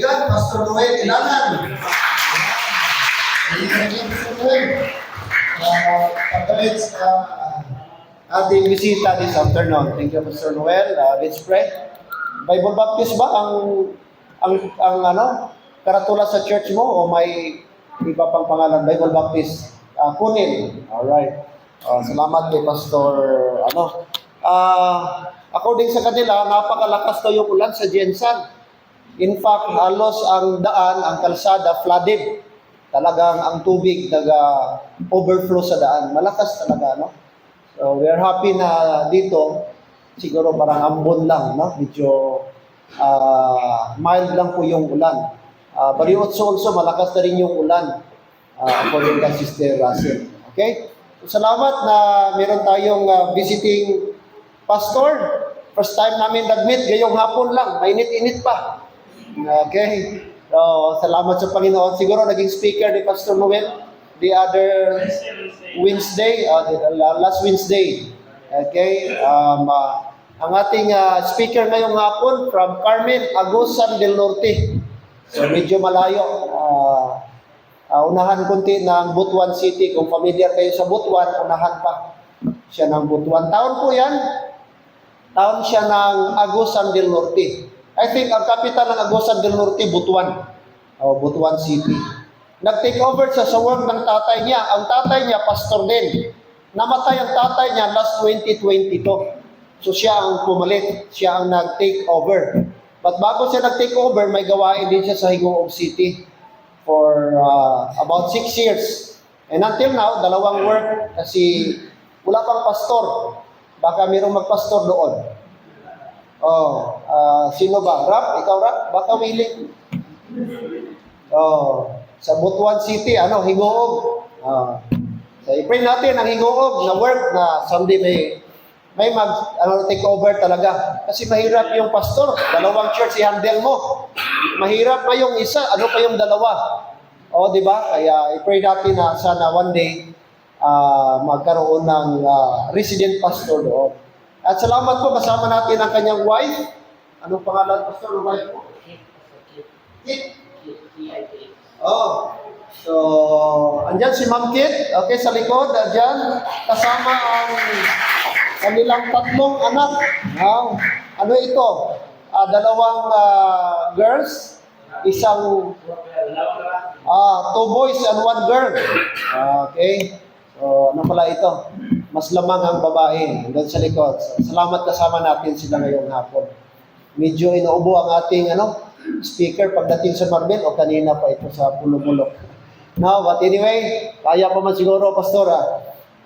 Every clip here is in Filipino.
kaibigan, Pastor Noel Ilanan. Pagkalit sa ating bisita this afternoon. Thank you, Pastor Noel. Let's pray. Bible baptist ba ang karatula sa church mo o may iba pang pangalan? Bible baptist. Kunin. Alright. Salamat kay Pastor according sa kanila, napakalakas to yung ulan sa Jensan. In fact, halos ang daan, ang kalsada, flooded. Talagang ang tubig overflow sa daan. Malakas talaga, no? So, we are happy na dito, siguro parang ambon lang, no? Medyo mild lang po yung ulan. But also, malakas na rin yung ulan, according to Sister Russell. Okay? So, salamat na meron tayong visiting pastor. First time namin nag-meet, ngayong hapon lang, mainit-init pa. Okay? Salamat sa Panginoon. Siguro naging speaker ni Pastor Noel the other Wednesday, last Wednesday. Okay? Ang ating speaker ngayong hapon from Carmen Agusan del Norte. So medyo malayo. Unahan kunti ng Butuan City. Kung familiar kayo sa Butuan, unahan pa siya ng Butuan. Taon po yan. Taon siya ng Agusan del Norte. I think ang capital ng Agusan del Norte, Butuan. Butuan City. Nag-take over siya sa work ng tatay niya. Ang tatay niya, pastor din. Namatay ang tatay niya last 2022. So siya ang pumalit. Siya ang nag-take over. But bago siya nag-take over, may gawain din siya sa Higuog City for about 6 years. And until now, dalawang work kasi wala pang pastor. Baka mayroong magpastor doon. Sino ba? Rap? Ikaw, Rap? Baka willing. Sa Butuan City, Higuog. So, i-pray natin ang Higuog na work na someday may take over talaga. Kasi mahirap yung pastor. Dalawang church i-handle mo. Mahirap pa yung isa. Ano pa yung dalawa? Di ba? Kaya i-pray natin na sana one day magkaroon ng resident pastor doon. At salamat po, kasama natin ang kanyang wife. Anong pangalan, pastor, ng wife po? Kit. So, andyan si Ma'am Kit. Okay, sa likod, andyan. Kasama ang kanilang tatlong anak. Ano ito? Dalawang girls. Isang 2 boys and 1 girl. Okay. So, ano pala ito? Mas lamang ang babae hanggang sa likod. So, salamat kasama natin sila ngayong hapon. Medyo inuubo ang ating speaker pagdating sa Marbel o kanina pa ito sa Pulo-Pulo. No, but anyway, kaya pa man siguro, Pastor.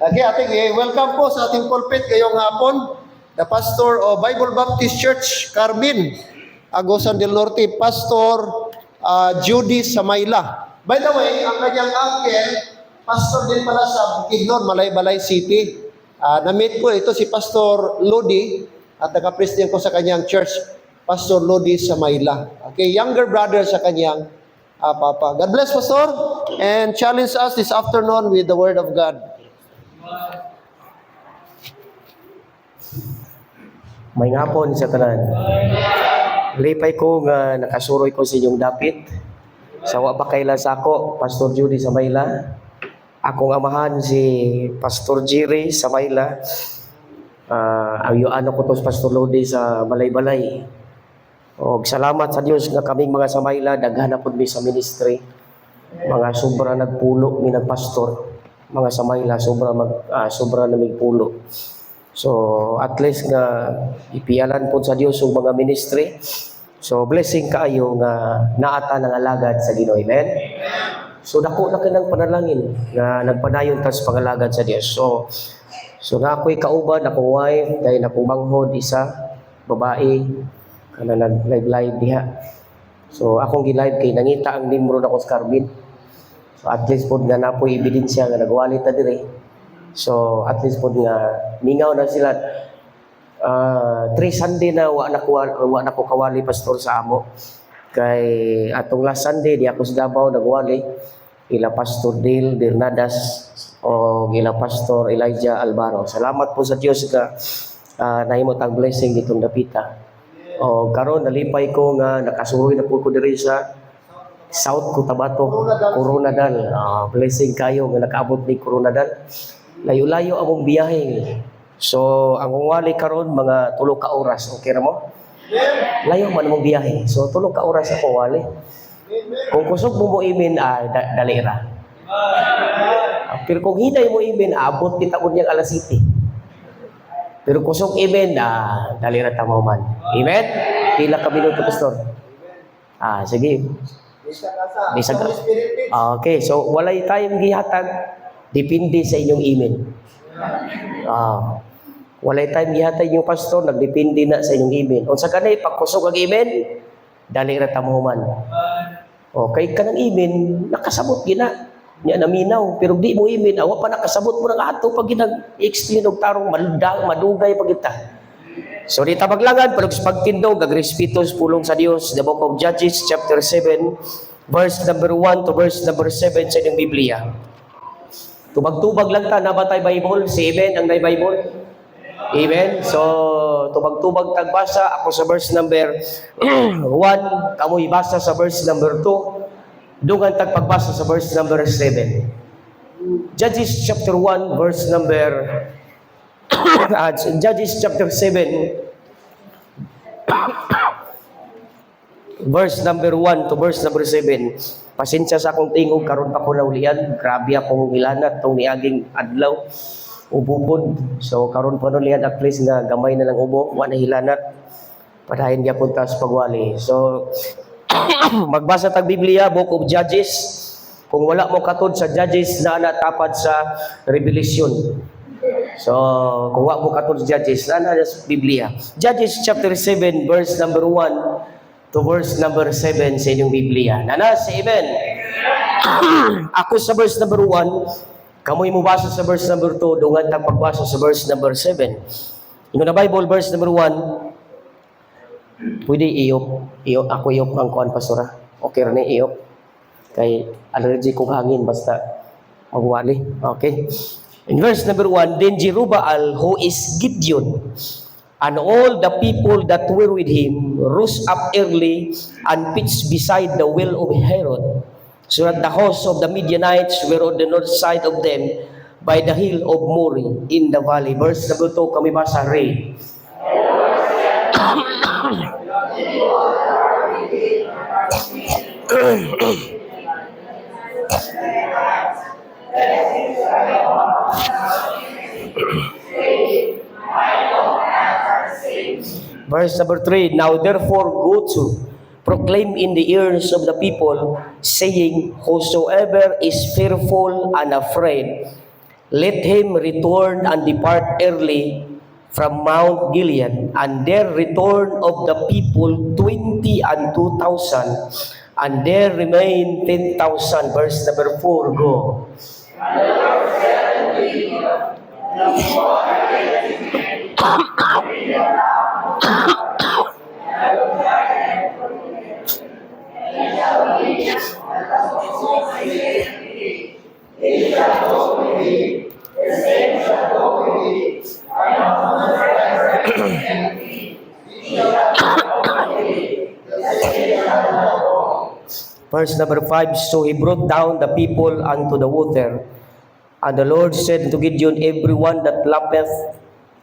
Okay, ating welcome po sa ating pulpit ngayong hapon. The Pastor of Bible Baptist Church, Carmen Agusan del Norte, Pastor Judy Samayla. By the way, ang kanyang uncle, pastor din pala sa Bukidnon, Malaybalay City. Na-meet ko ito si Pastor Lodi at naka-president ko sa kanyang church, Pastor Lodi Samayla. Okay, younger brother sa kanyang papa. God bless, Pastor, and challenge us this afternoon with the Word of God. May ngapon sa tanan. Lipay ko nga nakasuroy ko sa inyong dapit. Sawa ba kaila sa ako, Pastor Judy Samayla. Akong amahan si Pastor Jerry Samayla. Ang ano ko to si Pastor Lodi sa Balay-Balay. O salamat sa Dios nga kaming mga Samayla daghan pod mi sa ministry. Mga sobra nagpulo mi nagpastor. Mga Samayla sobra na migpulo. So at least nga ipialan po sa Dios ang mga ministry. So blessing kaayo nga naata ng alagad sa Ginoo. Amen. So dako na kanang panalangin nga nagpadayon ta sa pangalagad sa Dios. So nga ako'y kauban, akong wife, dahil akong manghod isa, babae, kana nag-live diha. So akong gi-live kay nangita ang limbro na ko sa Carmen. So at least po nga napoy ebidensya nga nagwali ta dire. So at least po nga mingaw na sila. 3 Sunday na wa na ko kawali pastor sa amo. Kay atong last Sunday di ako sa Davao nagwali ila Pastor Dale Bernadas o ila Pastor Elijah Albaro. Salamat po sa Dios nga nahimot ang blessing ditong dapita. O karon nalipay ko nga nakasuroy na po ko diri sa South Cotabato, Coronadal. Blessing kayo nga nakaabot ni Coronadal. Layo-layo among biyahe. So ang wali karon mga 3 ka oras. Okay ra mo? Layo man among biyahe. So 3 ka oras ako wali. Kung kusog mo imin dali ra. Pero kung hinay mo imin abot kita unyang alas 7. Pero kusog imin dali ra ta man. Amen. Pila ka minuto pastor? Sige. Bisag. Okay, so walay tayong gihatag depende sa inyong email. Walay tayong gihatag yung pastor nagdepende na sa inyong email. Unsa kanay pagkusog ang email, dali ra ta man. Okay, kanang email nakasabot gina. Nya naminaw pero di mo email awa pa nakasabot mo nang ato pag ginag-explain og tarong madugay pa kita. So di ta maglangan pero sa pagtindog agrespeto pulong sa Dios, the book of Judges chapter 7 verse number 1 to verse number 7 sa inyong Biblia. Tubag-tubag lang ta na ba tay Bible? Si Amen ang may Bible. Amen. So tubag-tubag tagbasa ako sa verse number 1, kamoy basa sa verse number 2, dungan tag pagbasa sa verse number 7. Judges chapter 1 verse number Judges chapter 7 verse number 1 to verse number 7. Pasensya sa akong tingog karon pa ko naulian, grabe akong ilanat tong niaging adlaw ubupod. So karon pa nulian at least nga gamay na lang ubo, wa na hilanat. Padayon gyapon ta sa pagwali. So magbasa tag Biblia, book of Judges. Kung wala mo katod sa Judges na natapad sa Revelation. So, kung wala mo katod sa Judges, na sa Biblia. Judges chapter 7, verse number 1 to verse number 7 sa inyong Biblia. Nana, say amen. Ako sa verse number 1, kamoy mo basa sa verse number 2, dungan tag pagbasa sa verse number 7. Yung na Bible, verse number 1, pwede iyop. Ako iyop ang kuan pastora. Okay rin iyop. Kay allergy kong hangin basta magwali. Okay. In verse number 1, then Jerubbaal, who is Gideon, and all the people that were with him rose up early and pitched beside the well of Herod, so that the house of the Midianites were on the north side of them by the hill of Mori in the valley. Verse number 2, kami basa read. Verse number 3, now therefore go to proclaim in the ears of the people, saying, whosoever is fearful and afraid, let him return and depart early from Mount Gilead. And there return of the people 20 and 2,000, and there remain 10,000. Verse number 4, go. Verse number 5, so he brought down the people unto the water, and the Lord said to Gideon, everyone that lappeth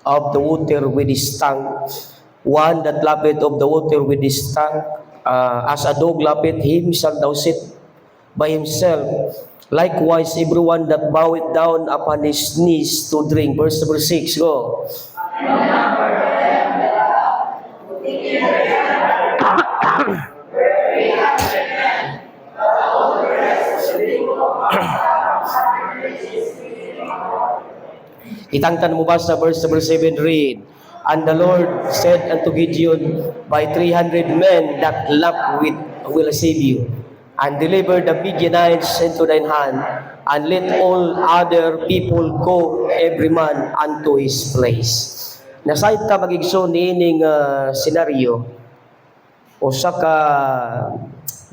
of the water with his tongue, one that lappeth of the water with his tongue, as a dog lappeth, him shalt thou set by himself. Likewise, everyone that boweth down upon his knees to drink. Verse number 6, go. Itangtan mo ba sa verse number 7, read. And the Lord said unto Gideon, by 300 men that lap with will save you, and deliver the Midianites into thine hand, and let all other people go every man unto his place. Nasayt ta magigsoon niining senaryo o sa ka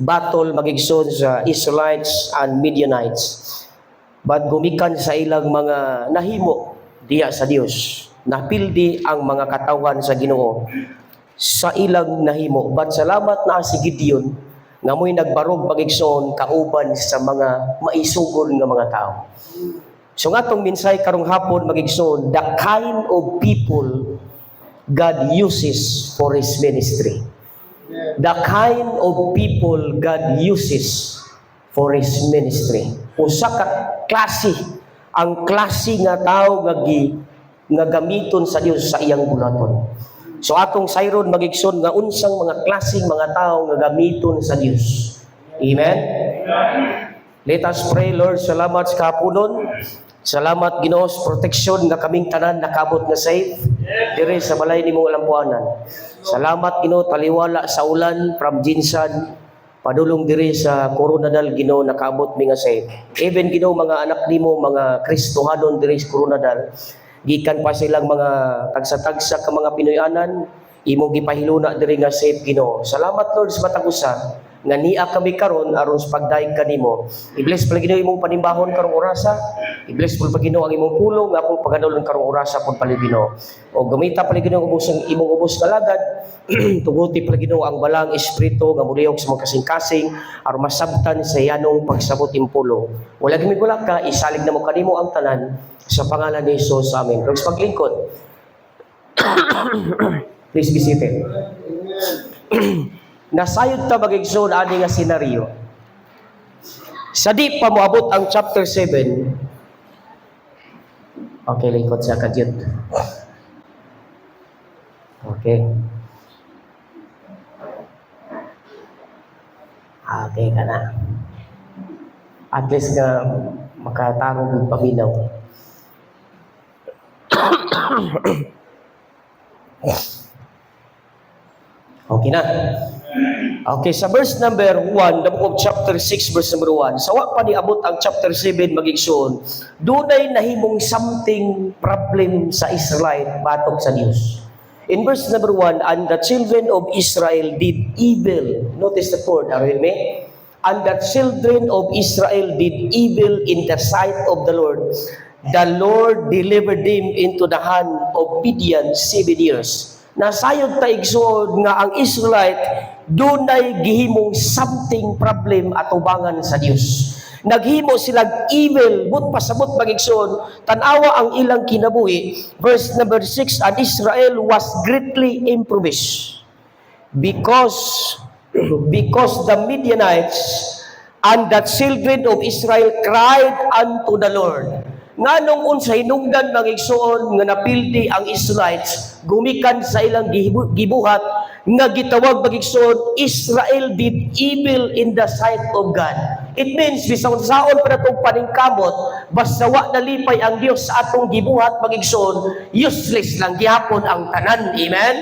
battle magigsoon sa Israelites and Midianites. But gumikan sa ilang mga nahimo diya sa Dios, napildi ang mga katawan sa Ginoo. sa ilang nahimo. But salamat na si Gideon nga mo'y nagbarog pagigsoon kauban sa mga maisugol nga mga tao. So nga itong minsay karong hapon magigsoon, the kind of people God uses for His ministry. The kind of people God uses for His ministry. Usa ka klase, ang klase nga tao nga gamiton sa Dios sa iyang bulaton. So atong sayron magigsoon nga unsang mga klaseng mga tao nga gamiton sa Dios. Amen. Let us pray. Lord, salamat sa kapunon. Salamat Ginoo sa proteksyon nga kaming tanan nakabot nga safe dire sa balay nimong alampuanan. Salamat Ginoo taliwala sa ulan from Jinsan padulong dire sa Coronadal Ginoo nakabot mi nga safe. Even Ginoo mga anak nimo mga Kristohanon dire sa Coronadal gikan pa silang mga tagsa-tagsa ka mga Pinoyanan imo gipahiluna dire nga safe Ginoo. Salamat Lord sa matag usa nga niya kami karon aron sa pagdaig kanimo. I-bless pala Ginoo imong panimbahon karong orasa. I-bless pala Ginoo ang imong pulong nga akong pagadulon karong orasa pud pala Ginoo. O gamita pala Ginoo ubos ang imong ubos kalagad. Tuguti pala Ginoo ang balang espiritu nga mulihok sa mga kasing-kasing aron masabtan sa yanong pagsabot impulong. Wala gimi wala ka isalig na mo kanimo ang tanan sa pangalan ni Jesus. Amen. Kung sa paglingkod. Please be seated. Nasayod ta magigsoon ani nga senaryo. Sa di pa moabot ang chapter 7. Okay, lingkod sa kadyot. Okay. Okay ka na. At least nga makatarong ng paminaw. Okay na. Okay, sa verse number 1, the book of chapter 6, verse number 1, sa wa pa niabot ang chapter 7 magigsoon, dunay nahimong something problem sa Israel batok sa Dios. In verse number 1, and the children of Israel did evil. Notice the word, are you with me? And the children of Israel did evil in the sight of the Lord. The Lord delivered them into the hand of Midian 7 years. Nasayod ta igsoon nga ang Israelite dunay gihimong something problem at ubangan sa Dios. Naghimo silang evil but pasabot magigsoon tan-awa ang ilang kinabuhi. Verse number 6, and Israel was greatly impoverished because the Midianites and the children of Israel cried unto the Lord. Nganong unsa hinungdan magigsoon nga napildi ang Israelites gumikan sa ilang gibuhat nga gitawag magigsoon Israel did evil in the sight of God. It means bisan saon pa natong paningkamot basta wa nalipay ang Dios sa atong gibuhat magigsoon useless lang gihapon ang tanan. Amen.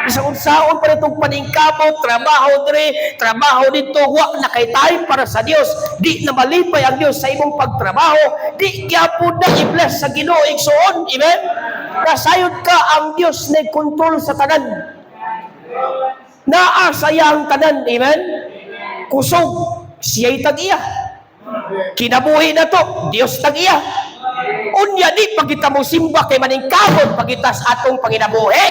Bisan saon pa natong paningkamot trabaho dire trabaho dito wa na kay time para sa Dios di na malipay ang Dios sa imong pagtrabaho di gyapon na i-bless sa Ginoo igsoon. Amen. Nasayod ka ang Dios na kontrol sa tanan. Naa sayang tanan. Amen. Kusog siya'y tag-iya. Kinabuhi na to, Dios tag-iya. Unya di pagkita mo simba kay maningkamot pagkitas atong panginabuhi.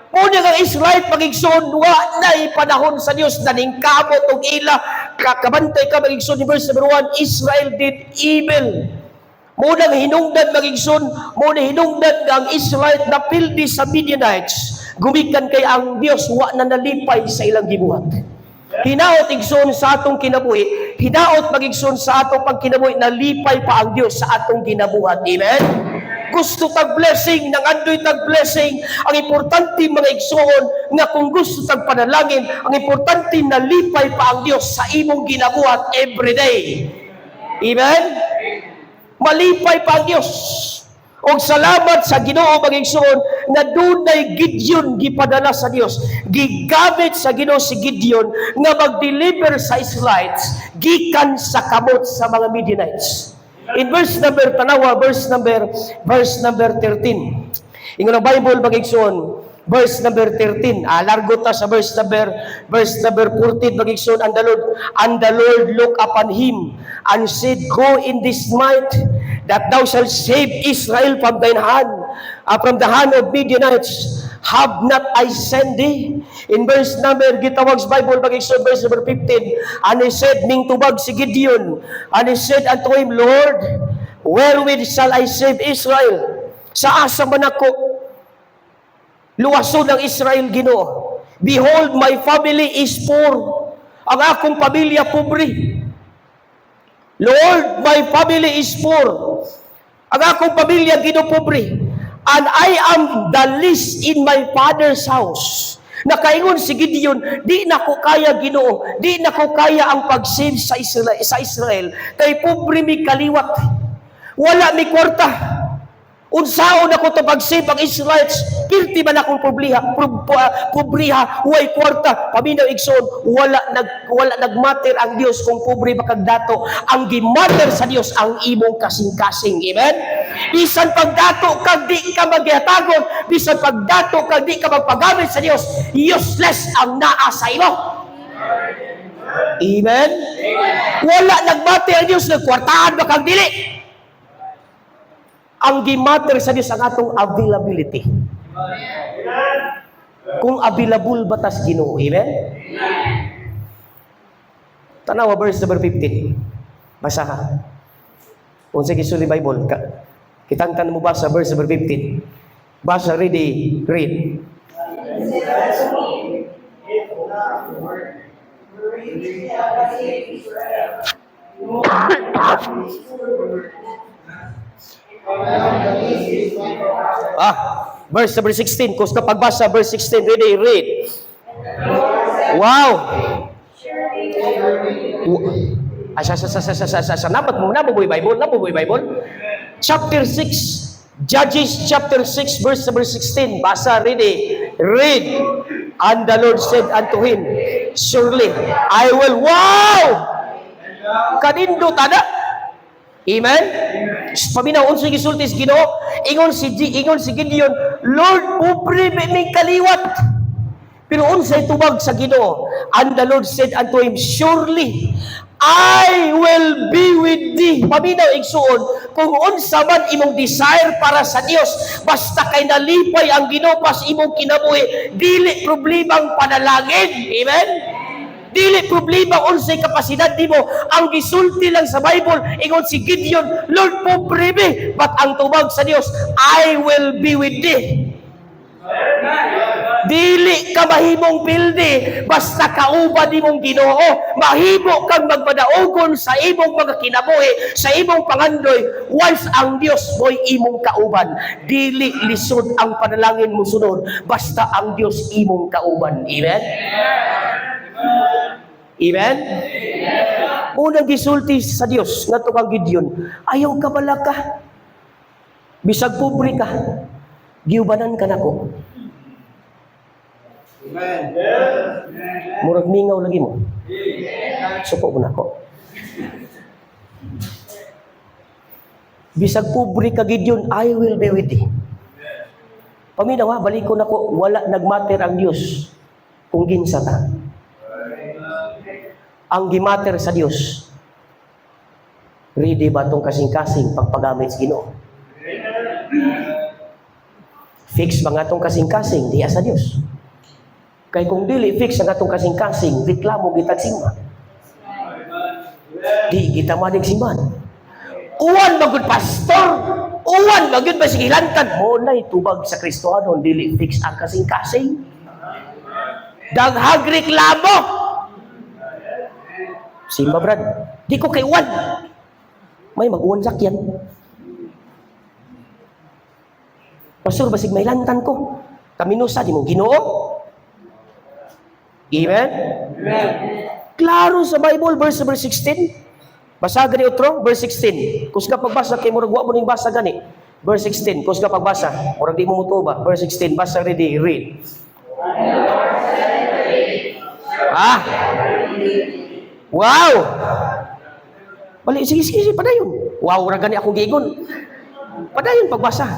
Unya nga Israel pagigsoon wa na'y panahon sa Dios na ningkamot og ila kakabantay ka magigsoon ni verse number 1, Israel did evil. Munang hinungdan magigsoon, muna hinungdan nga ang Israel napildi sa Midianites. Gumikan kay ang Dios wa na nalipay sa ilang gibuhat. Hinaot igsoon sa atong kinabuhi, hinaot magigsoon sa atong pagkinabuhi, nalipay pa ang Dios sa atong kinabuhat. Amen. Gusto tag blessing, nang andoy tag blessing, ang importante mga igsoon nga kung gusto tag panalangin, ang importante nalipay pa ang Dios sa imong ginabuhat every day. Amen. Malipay pa ang Dios. O salamat sa Ginoo magigsoon na dunay Gideon gipadala sa Dios. Gigamit sa Ginoo si Gideon nga mag-deliver sa Israelites gikan sa kamot sa mga Midianites. In verse number 13. Ingon ang Bible magigsoon verse number 13. Largo ta sa verse number 14 magigsoon and the Lord look upon him and said, go in this might that thou shalt save Israel from thine hand, from the hand of Midianites. have not I sent thee? In verse number, gitawag sa Bible, mag-exod verse number 15, and he said, ning tubag si Gideon, and he said unto him, Lord, wherewith shall I save Israel? Sa asa man ako luwason ng Israel, Ginoo? Behold, my family is poor. Ang akong pamilya pobre. Lord, my family is poor. Ang akong pamilya ginopobre. And I am the least in my father's house. Nakaingon si Gideon, di na ko kaya, Ginoo, di na ko kaya ang pag-save sa Israel. Kay pobre mi kaliwat. Wala mi kwarta. Unsaon ako to pag-save ang Israelites? Pirti man akong pobriha, huway kwarta. Paminaw igsoon, wala nagmatter ang Dios kung pobre makagdato. Ang gimatter sa Dios ang imong kasing-kasing. Amen? Bisan pagdato kag di ka magyatagon, bisan pagdato kag di ka magpagamit sa Dios, useless ang naa sa imo. Amen? Wala nagmatter ang Dios, nagkwartahan ba kang dili? Ang gimatter sa Diyos ang atong availability. Kung available batas Ginoo. Amen? Tanawa verse number 15. Basa ka. Kung sige suli Bible, kitangtan mo basa verse number 15. Basa, ready, read. Verse number 16. Kung kapag basa, verse 16, ready, read. Wow! Nabuboy Bible? Chapter 6, Judges chapter 6, verse number 16. Basa, ready, read. And the Lord said unto him, surely, I will, wow! Kanindo tada. Amen? Paminaw, unsay gisultis Ginoo, ingon si Gideon, Lord, pobre may kaliwat. Pero unsay tubag sa Ginoo? And the Lord said unto him, surely, I will be with thee. Paminaw, igsuon, kung unsa man imong desire para sa Dios, basta kay nalipay ang Ginoo pas imong kinabuhi, dili problema ang panalangin. Amen? Dili problema unsay kapasidad nimo. Ang gisulti lang sa Bible, ingon si Gideon, Lord, pobre mi, but ang tubag sa Dios, I will be with thee. Dili ka mahimong pildi basta kauban nimong Ginoo. Mahimo kang magpadaogon sa imong mga kinabuhi, sa imong pangandoy, once ang Dios mo'y imong kauban. Dili lisod ang panalangin mo sunod basta ang Dios imong kauban. Amen? Amen? Unang gisulti sa Dios ngadto kang Gideon, ayaw ka bala ka, bisag pobre ka, giubanan ka nako. Amen. Murag mingaw lagi mo. Supo mo nako. Bisag pobre ka Gideon, I will be with thee. Paminaw, balik ko nako, wala nagmatter ang Dios kung ginsa ta. Ang gimatter sa Dios, ready ba itong kasing-kasing pagpagamit sa Ginoo? Fix ba nga itong kasing-kasing diya sa Dios? Kaya kung dili fix ang itong kasing-kasing, reklamo kitag simba. Di kita manig simban. Uwan magud pastor, uwan magud ba sigilantan mo na itubag sa Kristohanon, dili fix ang kasing-kasing. Daghag reklamo. Simba brad, di ko kay uwan. May mag-uwan sakyan. Pastor, basig may lantan ko. Kaminusa, di mo Ginoo. Amen? Amen. Klaro sa Bible, verse number 16. Basa gani utro, verse 16. Kung ka pagbasa, kay murag wa mo ning basa gani. Verse 16, kung ka pagbasa, murag di mo mutuba. Verse 16, basa ready, read. Wow! Bali, sige, padayon. Wow, ragani akong giingon. Padayon pagbasa.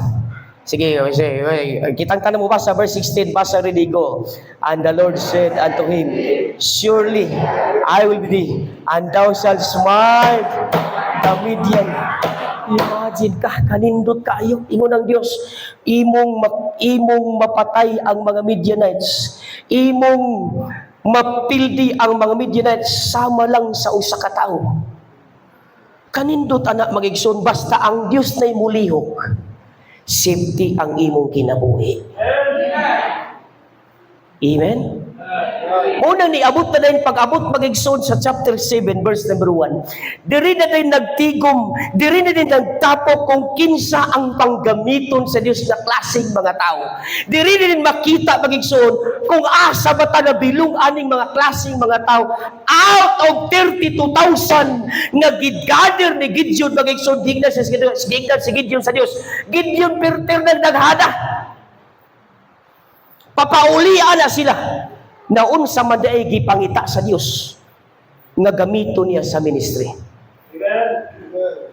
Sige, kitang tanong mo ba sa verse 16, basa ready, go. And the Lord said unto him, surely I will be thee, and thou shalt smite the Midian Imagine ka, kanindot kayo. Ingon ng Dios, imong mapatay ang mga Midianites. Imong mapildi ang mga Midianites sama lang sa usa ka tawo. Kanindot anak magigsoon, basta ang Dios na'y mulihok. Safety ang imong kinabuhi. Amen? Una ni abot na din pag-abot magigsoon sa chapter 7 verse number 1. Diri na din nagtigom, diri na din nagtapok kung kinsa ang panggamiton sa Dios na klaseng mga tao. Diri na din makita magigsoon kung asa ba ta nabilong aning mga klaseng mga tao out of 32,000 nga gid-gather ni Gideon magigsoon hignan si Gideon sa Dios. Gideon perter naghada. Papaulian na sila na unsa man daay gipangita sa Dios nga gamito niya sa ministry.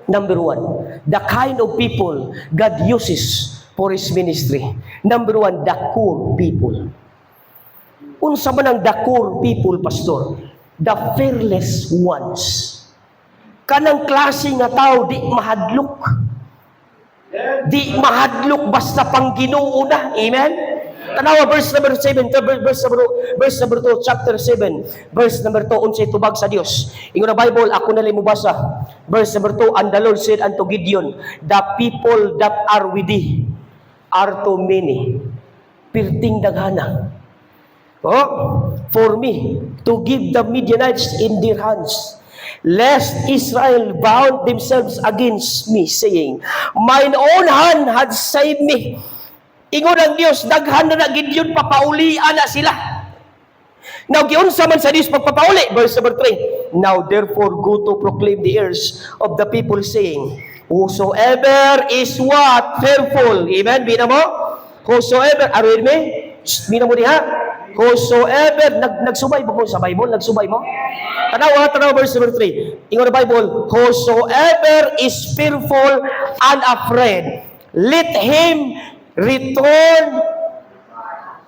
Number 1, the kind of people God uses for His ministry. Number 1, the core people. Unsa man ang the core people, pastor? The fearless ones. Kanang klase nga tao di mahadlok. Di mahadlok basta pang Ginoo na. Amen? Tanawa verse number 7, verse number 2, chapter 7, verse number 2, unsay tubag sa Dios. Ingon na Bible, ako na mo basa. Verse number 2, and the Lord said unto Gideon, the people that are with thee are too many. Pirting daghana. Oh, for me to give the Midianites in their hands, lest Israel bound themselves against me, saying, mine own hand had saved me. Ingon ang Dios, daghan na Gideon, papaulian na sila. Now, giunsa man sa Dios pagpapauli, verse number 3, now therefore go to proclaim the ears of the people, saying, whosoever is what? Fearful. Amen? Bina mo? Whosoever, are you with me? Bina mo diha? Whosoever, nagsubay ba mo sa Bible? Nagsubay mo? Tanawa, verse number 3. Ingon ang Bible, whosoever is fearful and afraid, let him return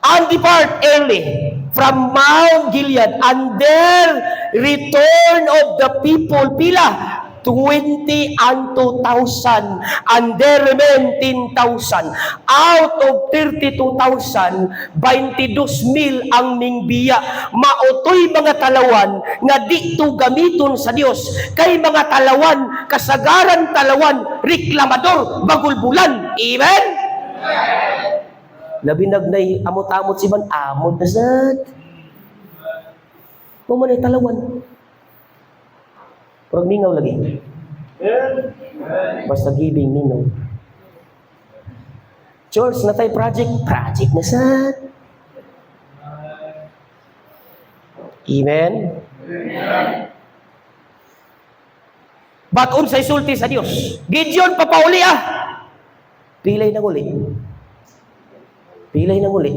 and depart early from Mount Gilead, and there return of the people, pila? 20 unto 1,000, and there remain 10,000. Out of 32,000, 22,000 ang ningbiya. Mautoy mga talawan nga di to gamiton sa Dios. Kay mga talawan, kasagaran talawan, reklamador, bagulbulan. Amen? Labi nagnay amot-amot si man, amot na sad. Pumanay talawan. Purag mingaw lagi. Basta giving mingaw. Church na tayo project na sad. Amen? But unsay sulti sa Dios? Gideon papauli Pilay na uli. Pilay na uli.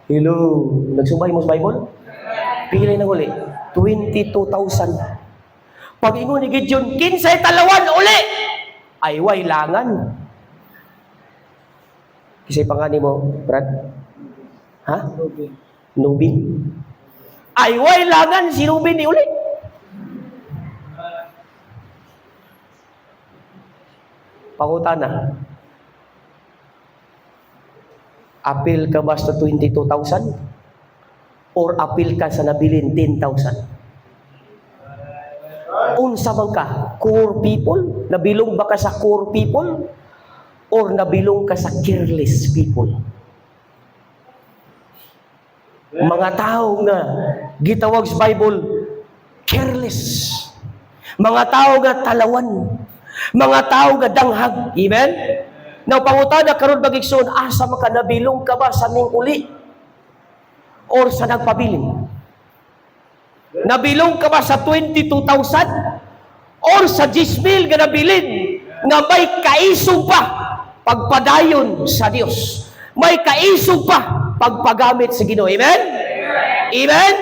Hello. Nagsubay mo sa Bible? Pilay na uli. 22,000. Pag ingon ni Gideon, kinsay talawan uli. Ay, way langan. Kisay pangani mo, Brad? Ha? Nubin. Ay, way langan si Nubin ni uli. Pangutana, apil ka ba sa 22,000? Or apil ka sa nabilin 10,000? Unsa man ka? Core people? Nabilong ba ka sa core people? Or nabilong ka sa careless people? Mga tao nga gitawag sa Bible, careless. Mga tao nga talawan. Mga tao nga danghag. Amen? Now, pangutana karon bagigsoon, asa maka nabilong ka ba sa ning uli? Or sa nagpabilin? Nabilong ka ba sa 22,000? Or sa 10,000 nga nabilin? Nga may kaisog pa pagpadayon sa Dios. May kaisog pa pagpagamit sa Ginoo. Amen? Amen?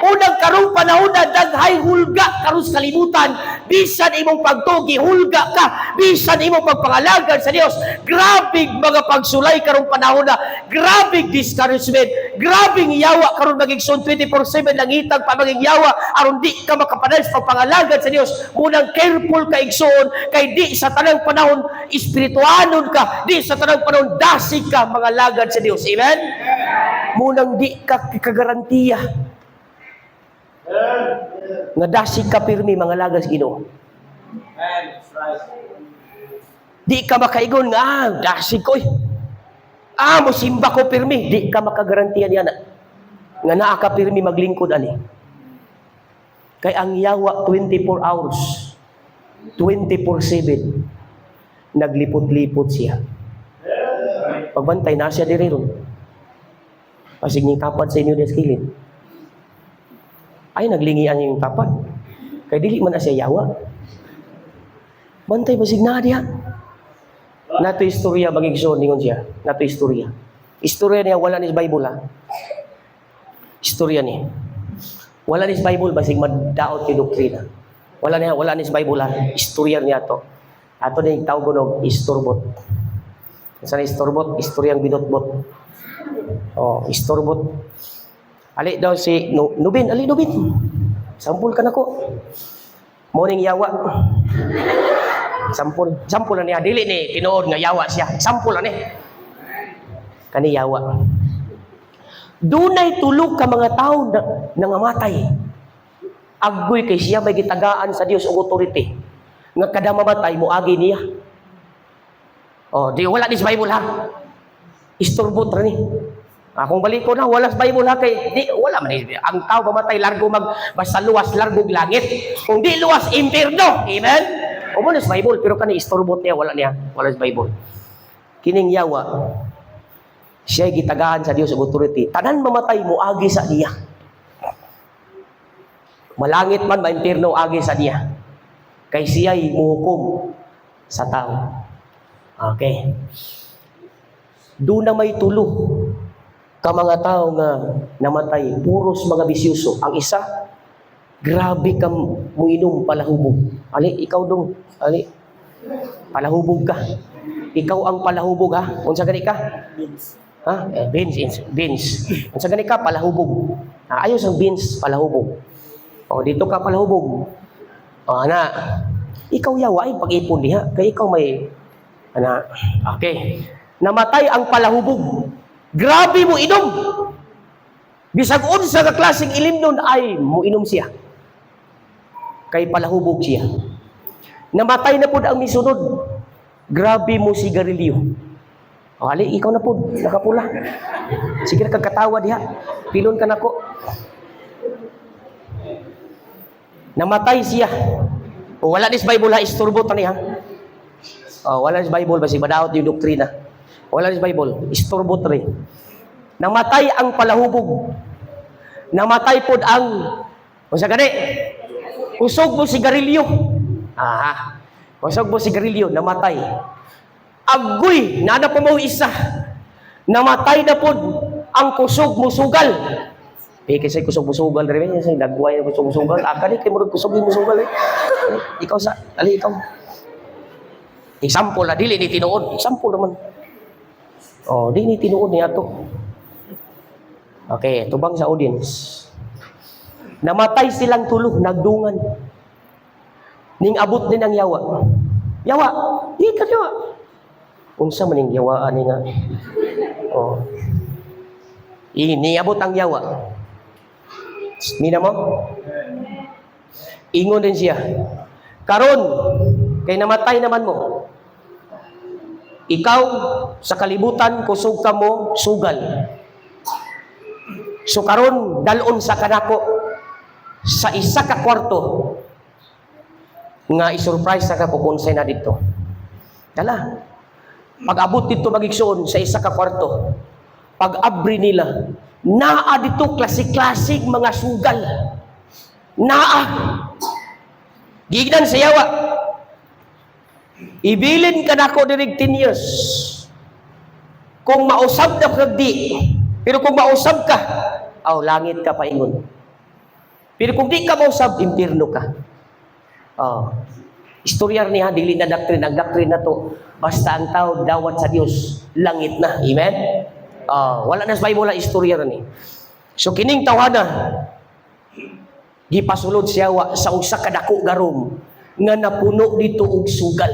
Unang karong panahon na daghay hulga karon sa kalibutan, bisan imong pagtugi hulga ka, bisan imong pagpangalagan sa Dios, grabing mga pagsulay karong panahon na, grabing discouragement, grabing yawa karon magigsoon 24/7 lang itag pa maging yawa aron di ka makapanay sa pagpangalagan sa Dios. Munang careful ka igsoon, kay di sa tanang panahon espirituanon ka, di sa tanang panahon dasig ka mga lagad sa Dios. Amen. Munang di ka kagarantiya nga dasig ka pirmi mga lagad sa Ginoo. Di ka makaigon nga dasig ko mosimba ko pirmi, di ka makagarantiya niya na nga naa ka pirmi maglingkod ani. Kay ang yawa 24 hours 24/7 naglipot-lipot siya. Pagbantay na siya diri ron. Pasig ning kapat sa inyo deskilin. Ay naglingian yung kapat. Kay dili man na siya yawa. Bantay basig na diha. Nato istorya bagigsoon ningon siya. Nato istorya. Istorya niya wala ni sa Bible ha. Istorya ni. Wala ni sa Bible basig madaot yung doktrina. Wala ni sa Bible ha. Istorya niya to. Ato din tawag og istorbot. Sa istorbot, istoryang binotbot. Istorbot. Ali daw si Nubin, ali Nubin. Sampul ka nako. Morning yawa. Sampul na niya dili ni tinuod nga yawa siya. Sampul na ni. Kani yawa. Dunay tulog ka mga tao na nangamatay. Aggoy kay siya may gitagaan sa Dios og authority. Nga kada mamatay mo agi niya. Di wala ni sa Bible ha. Istorbot ra ni. Kung balik ko na wala sa Bible ha kay di wala man ni. Ang tao mamatay largo basta luwas largog langit. Kung di luwas impierno. Amen. Mo na sa Bible pero kani istorbot niya wala sa Bible. Kining yawa siya gitagaan sa Dios og authority. Tanan mamatay mo agi sa diya. Malangit man maimpierno agi sa diya. Kay siya'y muhukom sa tao. Okay. Doon na may tulo ka mga tao nga namatay, puros mga bisyoso. Ang isa, grabe ka muinom palahubog. Ali, ikaw dong, ali, palahubog ka. Ikaw ang palahubog ha. Unsa gani ka? Beans. Unsa gani ka? Palahubog. Ayos ang beans, palahubog. Dito ka palahubog. Ikaw yawa ay pag-ipon diha. Kaya ikaw may okay. Namatay ang palahubog. Grabe mo inom. Bisag unsa ka klaseng ilimnon ay mo inom siya. Kay palahubog siya. Namatay na pud ang misunod. Grabe mo sigarilyo. Ali, ikaw na pud nakapula. Sige na kagkatawa diha. Pilon ka nako. Namatay siya. Wala ni sa Bible ha, istorbot ani ha. Wala ni sa Bible basi madaot yung doktrina. Wala ni sa Bible, istorbot rin. Namatay ang palahubog. Namatay pod ang unsa gani? Usog mo sigarilyo. Usog mo sigarilyo, namatay. Aggoy, nana pa mo isa. Namatay na pod ang kusog mo sugal. Kasi kusog mo sugal rin. Nagway na kusog mo sugal. Kani kay murag kusog mo sugal eh. Ikaw ikaw. Example na, dili ni tinuod. Example naman. Di ni tinuod niya to. Okay, tubang sa audience. Namatay silang tulo, nagdungan. Ning abot din ang yawa. Yawa, di ka yawa. Unsa man ning yawaan ni nga. Niabot ang yawa. Mina mo? Ingon din siya. Karon, kay namatay naman mo. Ikaw, sa kalibutan, kusog ka mo, sugal. So karon, dalon sa kanako, sa isa ka kwarto, nga isurprise na ka kukunsay na dito. Dala, pag-abot dito magigsoon sa isa ka kwarto, pag-abri nila, naa dito klasik-klasik mga sugal. Naa. Gignan sa yawa. Ibilin ka na ko dirig 10 years. Kung mausab na kagdi, pero kung mausab ka, langit ka paingon. Pero kung di ka mausab, impyerno ka. Istoryar niya, dili na doctrine. Ang doctrine na to, basta ang tao dawat sa Dios, langit na. Amen? Wala na sa Bible na istoryar ni. So kining tawhana, gipasulod siya sa usa ka dako garom nga napuno dito og sugal.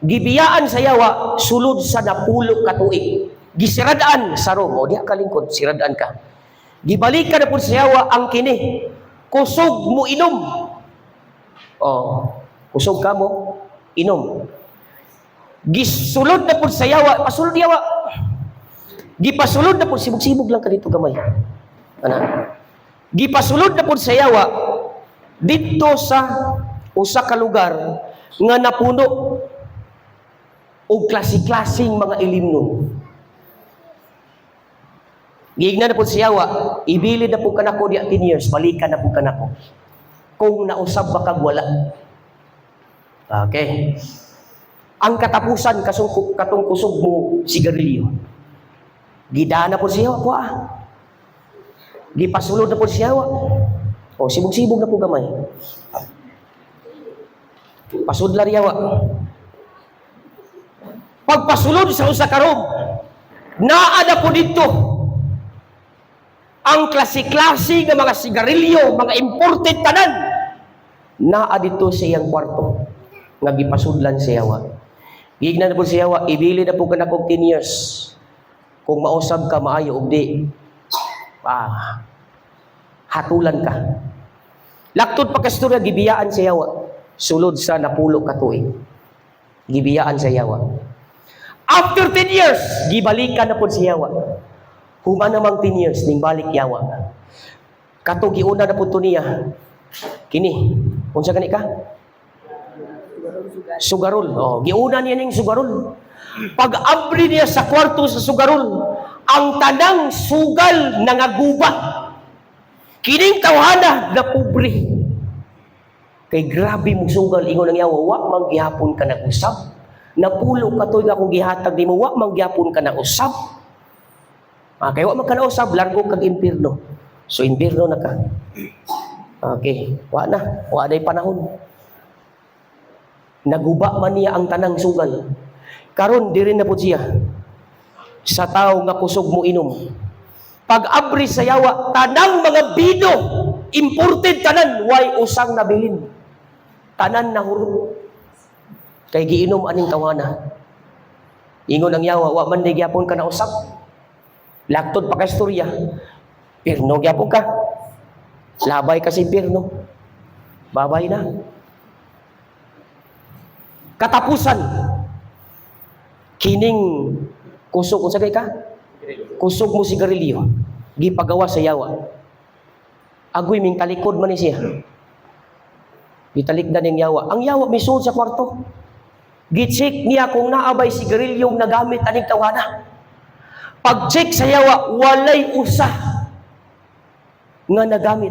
Gibiyaan sa yawa sulod sa napulo ka tuig. Gisiradaan sa rom. O diha ka lingkod, siradaan ka. Gibalik ka na po sa yawa ang kini. Kusog mo inom. Kusog ka mo inom. Gisulod na po sa yawa, pasulod yawa. Gipasulod na po, sibog-sibog lang ka dito gamay. Gipasulod na po sa yawa dito sa usa ka lugar nga napuno og klase-klaseng mga ilimnon. Giigna na po sa yawa, ibilid na po kanako di 10 years, balikan na po kanako. Kung nausab ba kag wala. Okay. Ang katapusan katong kusog mo sigarilyo. Gidana po siya po Gipasulod na po siya sibog-sibog na po gamay. Pasudlar yawa. Pagpasulod sa usa ka room, naa na po dito ang klase-klase nga mga sigarilyo, mga imported tanan. Naa dito sa iyang kwarto nga gipasudlan sa yawa. Gigna na po sa yawa, ibili na po ka na kong 10 years. Kung mausab ka, maayo og di. Hatulan ka. Laktod pa kasturya, gibiyaan sa yawa. Sulod sa napulo ka tuig. Gibiyaan sa yawa. After 10 years, gibalikan na po sa yawa. Human namang 10 years, ning balik yawa. Kato, giuna na po ito niya. Kini, unsa gani ka? Sugarol. Giuna niya ning sugarol. Pag-abri niya sa kwarto sa sugarol, ang tanang sugal nangaguba. Kining tawhana na pobre. Kay grabe mong sugal, ingon ang yawa, wa manggihapon ka nag-usab. Napulo ka to'y akong gihatag di mo, wa manggihapon ka nag-usab. Kaya wa man ka na-usab, largo kag impyerno. So impyerno na ka. Okay, wa na panahon. Naguba man niya ang tanang sugal. Karon diri na po siya sa tao nga kusog mo inom. Pag-abri sa yawa, tanang mga bino, imported tanan, way usang nabilin. Tanan na hurot. Kay giinom aning tawana. Ingon ang yawa, wa man gyapon ka na usap. Laktod pa ka istorya. Pirno gyapon ka. Labay ka sa pirno. Babay na. Katapusan. Kining kusog unsa kay ka? Kusog mo sigarilyo. Gipagawa sa yawa. Agoy ming talikod man ni siya. Gitalikdan ning yawa. Ang yawa misud sa kwarto. Gitsik niya kung naabay sigarilyong nagamit aning tawana. Pag-check sa yawa, walay usa nga nagamit.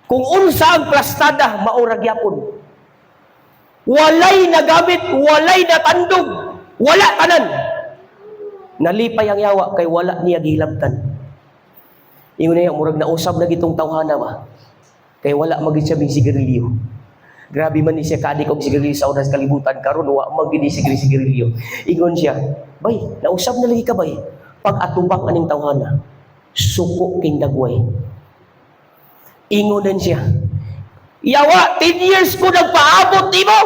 Kung unsa ang plastada, maurag yapon. Walay nagamit, walay natandog, wala tanan. Nalipay ang yawa kay wala niya gihilabtan. Ingon niya, murag na usab na gitong tawhana ba? Kay wala magid siya bing sigarilyo. Grabe man ni siya kadik og sigarilyo sa oras kalibutan karon wa magid sigarilyo. Ingon siya, bay, nausab na lagi ka bay. Pag atubang aning tawhana, suko king dagway. Ingon din siya, yawa, 10 years ko nagpaabot nimo.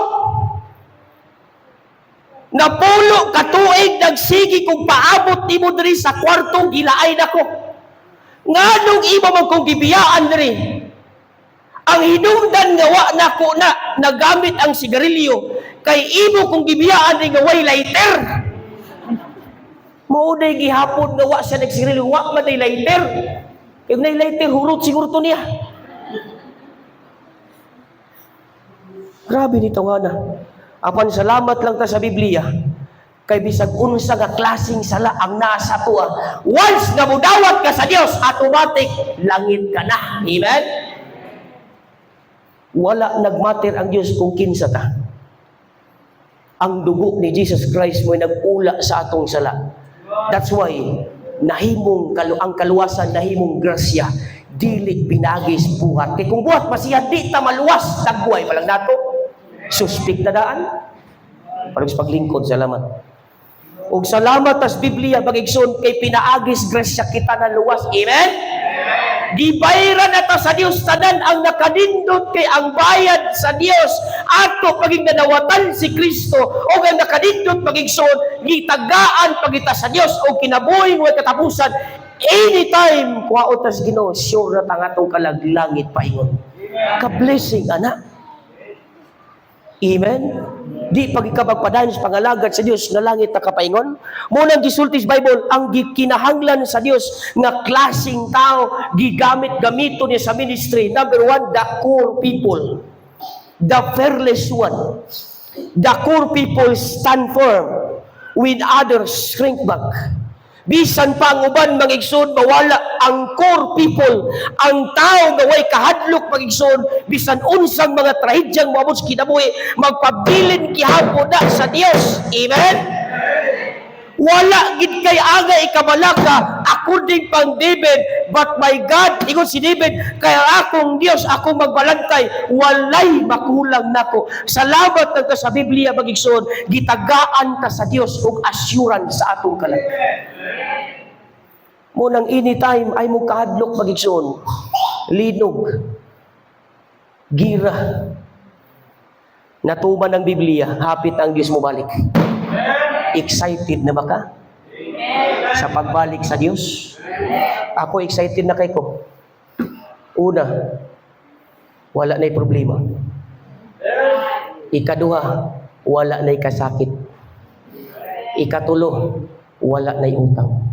Napulo ka tuig nagsigi kung paabot nimo diri sa kwartong gilaay nako. Nganong imo man kong gibiyaan diri? Ang hinungdan nga wa nako na nagamit ang sigarilyo kay imo kong gibiyaan diri nga way lighter. Mao day gihapon nga wa siya nagsigarilyo, wa man day lighter. Kay nay lighter hurot siguro to niya. Grabe ni tawana. Apan salamat lang ta sa Biblia. Kay bisag unsa nga klaseng sala ang nasa tuwa. Once nga mudawat ka sa Dios, automatic langit ka na. Amen? Wala nagmatter ang Dios kung kinsa ta. Ang dugo ni Jesus Christ mo'y nag-ula sa atong sala. That's why nahimong ang kaluwasan nahimong grasya. dili pinagis buhat. Kay kung buhat masiya, di ta maluwas, dagway pa lang nato. Suspik na daan. Parang paglingkod, salamat. Ug salamat tas Biblia bagigson kay pinaagis grasya kita na luwas. Amen? Gibayra na ta sa Dios tanan ang nakadindot kay ang bayad sa Dios ato paging nanawatan si Kristo o ang nakadindot pagigson gitagaan pagita sa Dios o kinabuhi mo katapusan anytime kuhaon tas Ginoo sure na tang atong kalaglangit paingon. Ka-blessing ana. Amen. Di pagikabagpadayon sa pangalagad sa Dios nga langit na kapaingon. Munang gisulti sa Bible ang gikinahanglan sa Dios nga klaseng tao gigamit-gamito niya sa ministry. Number 1, the core people. The fearless one. The core people stand firm when others shrink back. Bisan pa ang uban magigsoon mawala ang core people, ang tao nga way kahadlok magigsoon bisan unsang mga trahedyang moabot sa kinabuhi magpabilin gihapon na sa Dios. Amen. Wala gid kay aga ikabalaka according pang David, but my God, ingon si David, kaya akong Dios akong magbalantay, walay makulang nako. Salamat nagka sa Biblia magigsoon gitagaan ta sa Dios og assurance sa atong kalag. Munang anytime ay mo kahadlok magigsoon linog gira natuman ng Biblia hapit ang Dios mo balik. Excited na ba ka sa pagbalik sa Dios? Ako excited na kay ko. Una, wala na'y problema. Ikaduha, wala na'y kasakit. Ikatulo, wala na'y utang.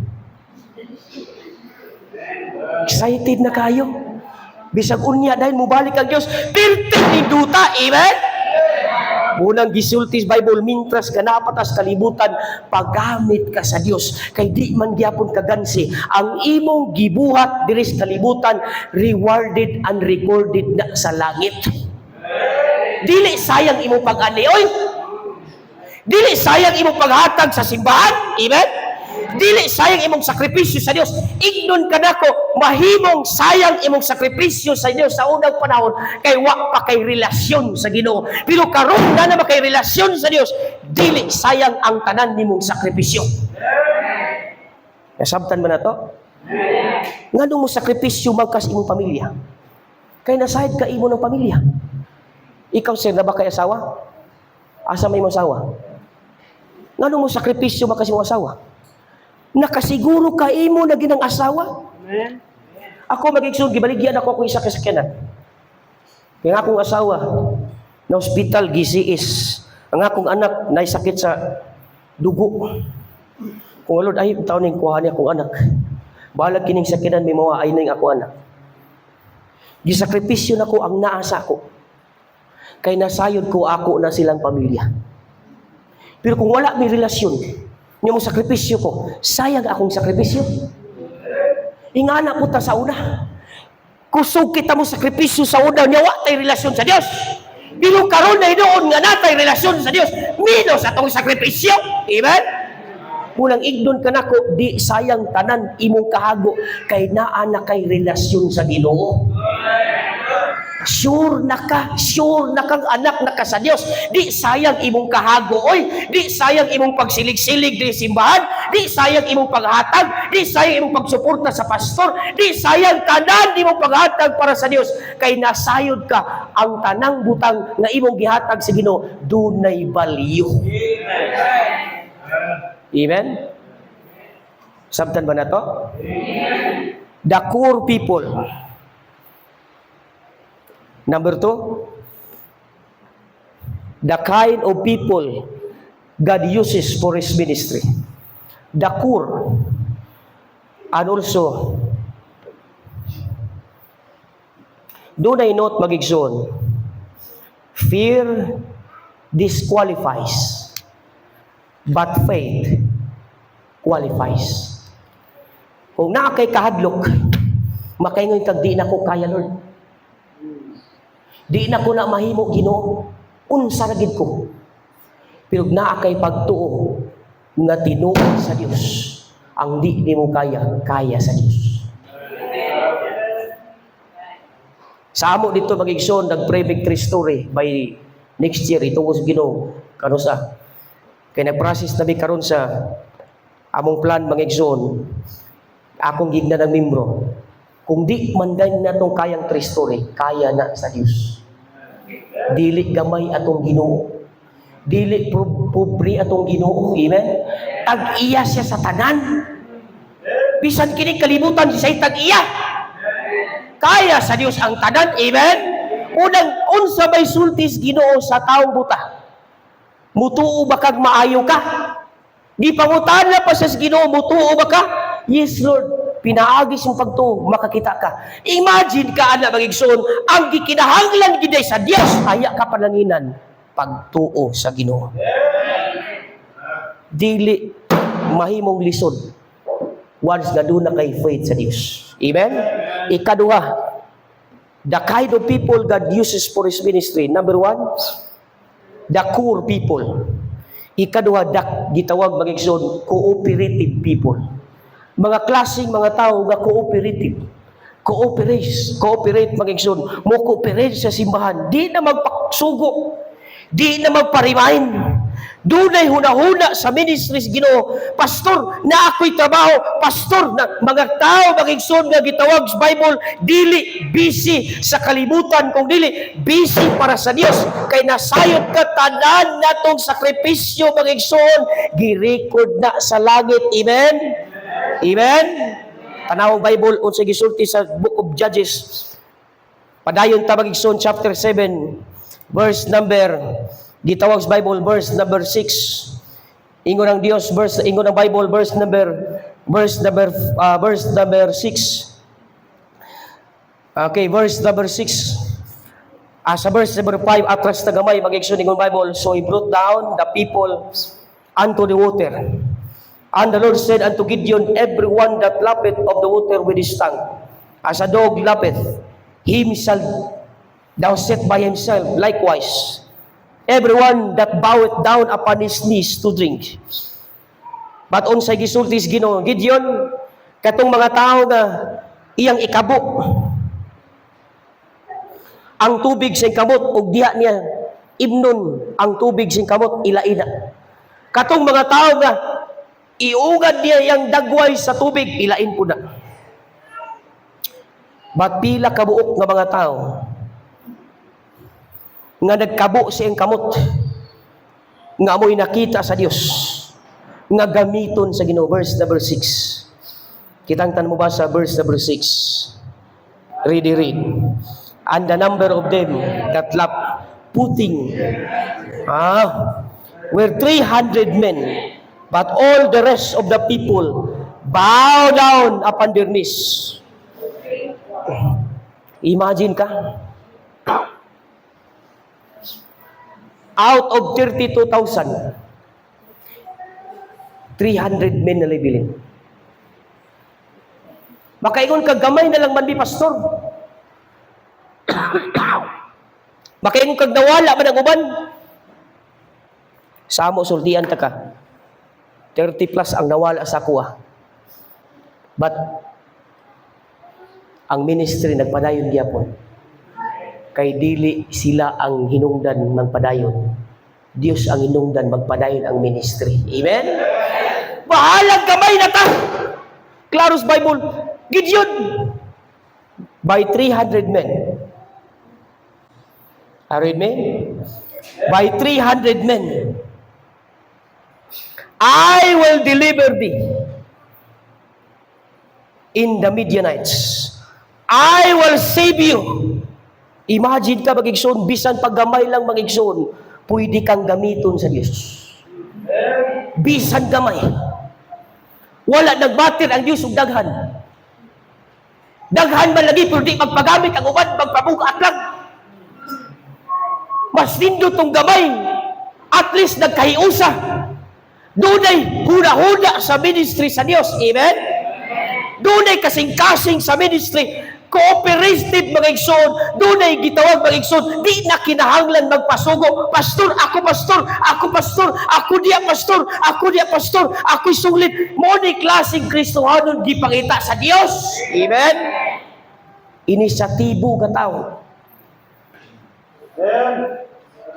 Excited na kayo. Bisag unya dahil mubalik ang Dios, pirtik ni duta. Amen? Unang gisulti sa Bible, mintras ganapatas kalibutan, paggamit ka sa Dios. Kay di man gyapon kagansi. Ang imong gibuhat diri sa kalibutan, rewarded and recorded na sa langit. Dili sayang imong pag-ani, oy. Dili sayang imong paghatag sa simbahan. Amen? Dili sayang imong sakripisyo sa Dios. Ignon ka nako, mahimong sayang imong sakripisyo sa Dios sa unang panahon kay wa pa kay relasyon sa Ginoo. Pero karon na naman kay relasyon sa Dios, dili sayang ang tanan nimong sakripisyo. Nasabtan ba na to? Ngano mo sakripisyo magkas imong pamilya? Kay nasayad ka imo ng pamilya. Ikaw sir na ba kay asawa? Asa may imong asawa? Ngano mo sakripisyo magkas imong asawa? Nakasiguro ka imo na ginang asawa. Amen. Ako magigsoon gibaligyan ako isa ka sakyanan. Kaya akong asawa na hospital gisiis. Ang akong anak na sakit sa dugo. Kung Lord ay taon ning kuha niya akong anak. Balag kining sakyanan may mawa ay ning ako anak. Gisakripisyo nako ang naasa ko. Kay nasayod ko ako na silang pamilya. Pero kung wala may relasyon, niya mo sakripisyo ko, sayang akong sakripisyo. Ingana po ta sa una. Kusog kita mo sakripisyo sa una, niya wa tay relasyon sa Dios. Pero karon na doon nga natay relasyon sa Dios, minus atong sakripisyo. Amen? Munang ignon ka nako, di sayang tanan imong kahago kay naa na kay relasyon sa Ginoo. Sure na kang anak na ka sa Dios. Di sayang imong kahago, oy. Di sayang imong pagsilig-silig di simbahan. Di sayang imong paghatag. Di sayang imong pagsuporta sa pastor. Di sayang tanan imong paghatag para sa Dios. Kay nasayod ka ang tanang butang nga imong gihatag sa Ginoo, dunay baliyo. Amen? Sabtan ba na to? The core people. Number 2, the kind of people God uses for His ministry. The core. And also, doon ay note magigsoon, fear disqualifies, but faith qualifies. Kung naa kay kahadlok, makaingon kag di na ko kaya Lord. Di na ko na mahimo Ginoo. Unsa ra gid ko. Pero naa kay pagtuo nga tinuod sa Dios. Ang di nimo kaya sa Dios. Sa amo dito mag-igsoon, nag-pray victory story by next year, ito was Ginoo, kanusa. Kaya nag-process na karon sa among plan mag-igsoon, akong gigna ng membro. Kung di man din na itong kayang true story, kaya na sa Diyos. Dili gamay atong Ginoo. Dili pobre atong Ginoo. Amen? Tag-iya siya sa tanan. Bisan kini kalibutan siya tag-iya. Kaya sa Diyos ang tanan. Amen? Unsa may sultis Ginoo sa taong buta? Mutuo ba kag maayo ka? Di pangutana pa sa Ginoo, mutuo ba ka? Yes, Lord. Pinaagis yung pagtuo, makakita ka. Imagine ka, anak magigsoon, ang gikinahanglan giday sa Dios, haya ka pananginan, pagtuo sa Ginoo. Dili mahimong lisod once na doon na kay faith sa Dios. Amen? Ikaduha, the kind of people God uses for His ministry. Number one, the core people. Ikaduha, gitawag magigsoon, cooperative people. Mga klaseng mga tao nga cooperative. Cooperate magigsoon. Mo cooperate sa simbahan. Di na magpaksugo. Di na magparimain. Dunay hunahuna sa ministries Ginoo. Pastor, na ako'y trabaho. Pastor, na mga tao magigsoon nga gitawag sa Bible, dili busy sa kalibutan, kung dili busy para sa Dios. Kay nasayot ka tanan natong sakripisyo magigsoon, gi-record na sa langit. Amen? Amen? Tanawang Bible, unsay gisulti sa Book of Judges. Padayon ta magigsoon chapter 7, verse number, gitawag sa Bible, verse number 6. Ingon ng Dios, ingon ng Bible, verse number 6. Okay, verse number 6. Sa verse number 5, atras na gamay, magigsoon ingon Bible, so he brought down the people unto the water. And the Lord said unto Gideon, everyone that lappeth of the water with his tongue, as a dog lappeth, him shall thou set by himself. Likewise, everyone that boweth down upon his knees to drink. But unsay gisultis Ginoo, Gideon, katong mga tao nga iyang ikabo, ang tubig sa kamot, ug diha niya imnon ang tubig sa kamot, ilaina. Katong mga tao nga iugad niya yung dagway sa tubig, ilain po na. But pila kabuok nga mga tao nga nagkabo siyang kamot, nga amoy nakita sa Dios, nga gamiton sa Ginoo. Verse number 6. Kitangtan mo ba sa verse number 6? Read. And the number of them that lap putting were 300 men. But all the rest of the people bow down upon their knees. Imagine ka. Out of 32,000, 300 men na libilin. Makaingon ka, gamay na lang man di pastor. Makaingon ka, nawala man ang uban. Samo sultian ta ka. 30 plus ang nawala sa kuha. But ang ministry nagpadayon gyapon. Kay dili sila ang hinungdan magpadayon. Dios ang hinungdan magpadayon ang ministry. Amen? Bahalag gamay na ta. Claros Bible. Gideon by 300 men. Read me? By 300 men. I will deliver thee in the Midianites. I will save you. Imagine ka magigsoon, bisan paggamay lang magigsoon, pwede kang gamiton sa Diyos. Bisan gamay. Wala nagbatir ang Diyos ug daghan. Daghan man lagi, pero di magpagamit ang uban, magpabugat lang. Mas nindot tong gamay. At least nagkahiusa. Dunay huda-huda sa ministry sa Dios. Amen? Dunay kasing-kasing sa ministry. Cooperative magigsoon. Dunay gitawag magigsoon. Di na kinahanglan magpasugo. Pastor, ako pastor. Ako pastor. Ako diya pastor. Ako diya pastor. Ako'y sulit. Mo ni klaseng Kristohanon di pangita sa Dios. Amen? inisyatibo nga tao.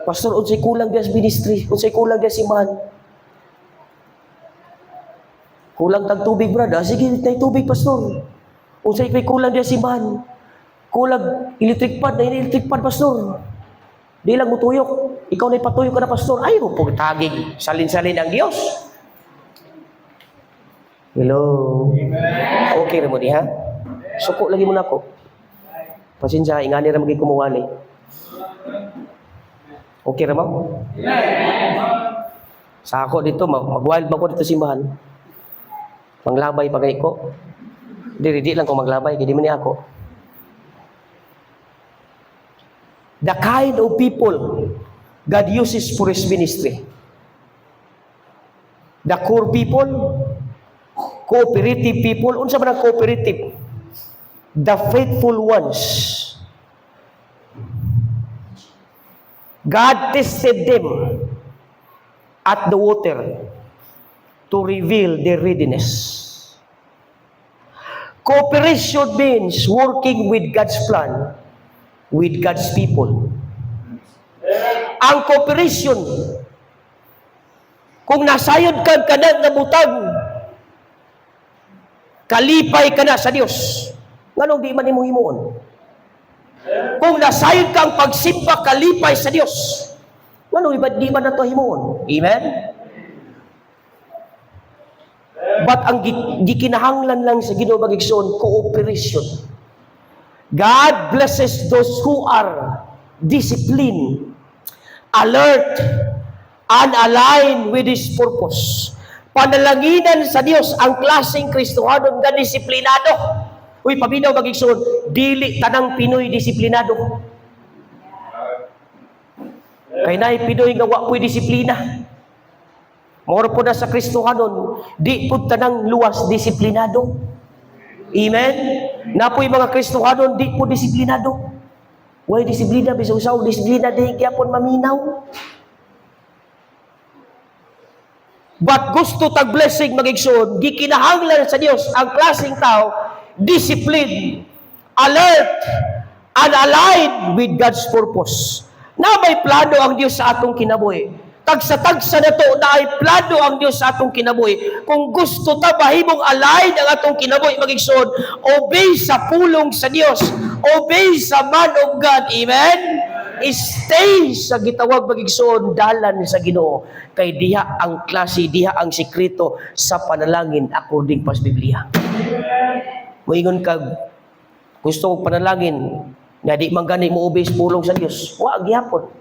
Pastor, unsay kulang diya sa ministry, unsay kulang diya simbahan. Kulang tag tubig, brad. Sige, tay tubig, pastor. Unsay kay kulang diya simbahan. Kulang electric pad, na electric pad, pastor. Di lang mo tuyok. Ikaw na ipatuyok ka na, pastor. Ay, mo pong tagig. Salin-salin ang Diyos. Hello. Okay na mo di, ha? Suko lagi mo na ako. Pasensya, ingani na magiging kumuwali. Okay na mo? Sa ako dito, mag-wild ba ko dito simbahan? Manglabay pa kayo ko. Di lang ko maglabay, kaya di man niya ako. The kind of people God uses for His ministry. The core people, cooperative people, unsa man ang cooperative? The faithful ones. God tested them at the water to reveal their readiness. Cooperation means working with God's plan, with God's people. Ang cooperation, kung nasayod kang kanang nabutang, kalipay ka na sa Dios. Nganong di man imong himuon? Kung nasayod kang pagsimba, kalipay sa Dios. Nganong di man nato himuon? Amen? But ang gikinahanglan lang sa Ginoo magigsoon, cooperation. God blesses those who are disciplined, alert, and aligned with His purpose. Panalanginan sa Dios ang klaseng Kristohanon nga disiplinado. Uy, paminaw magigsoon, dili tanang Pinoy disiplinado. Kay naay Pinoy nga wa po'y disiplina. Moro po na sa Kristohanon, di po tanang luwas disiplinado. Amen? Napoy mga Kristohanon, di po disiplinado. Way disiplina, bisaw-saw, disiplina, di gyapon maminaw. But gusto tag blessing magigsoon, di kinahanglan sa Dios ang klaseng tao, discipline, alert, and aligned with God's purpose. Na may plano ang Dios sa atong kinabuhi. Tagsa-tagsa na to na ay plano ang Dios sa atong kinabuhi. Kung gusto ta mahimong align ang atong kinabuhi magigsoon, obey sa pulong sa Dios, obey sa man of God. Amen? Stay sa gitawag magigsoon, dalan sa Ginoo. Kay diha ang klase, diha ang sikreto sa panalangin according pas Biblia. Moingon kag gusto kong panalangin na di man gani mo obey sa pulong sa Dios. Wa gyapon.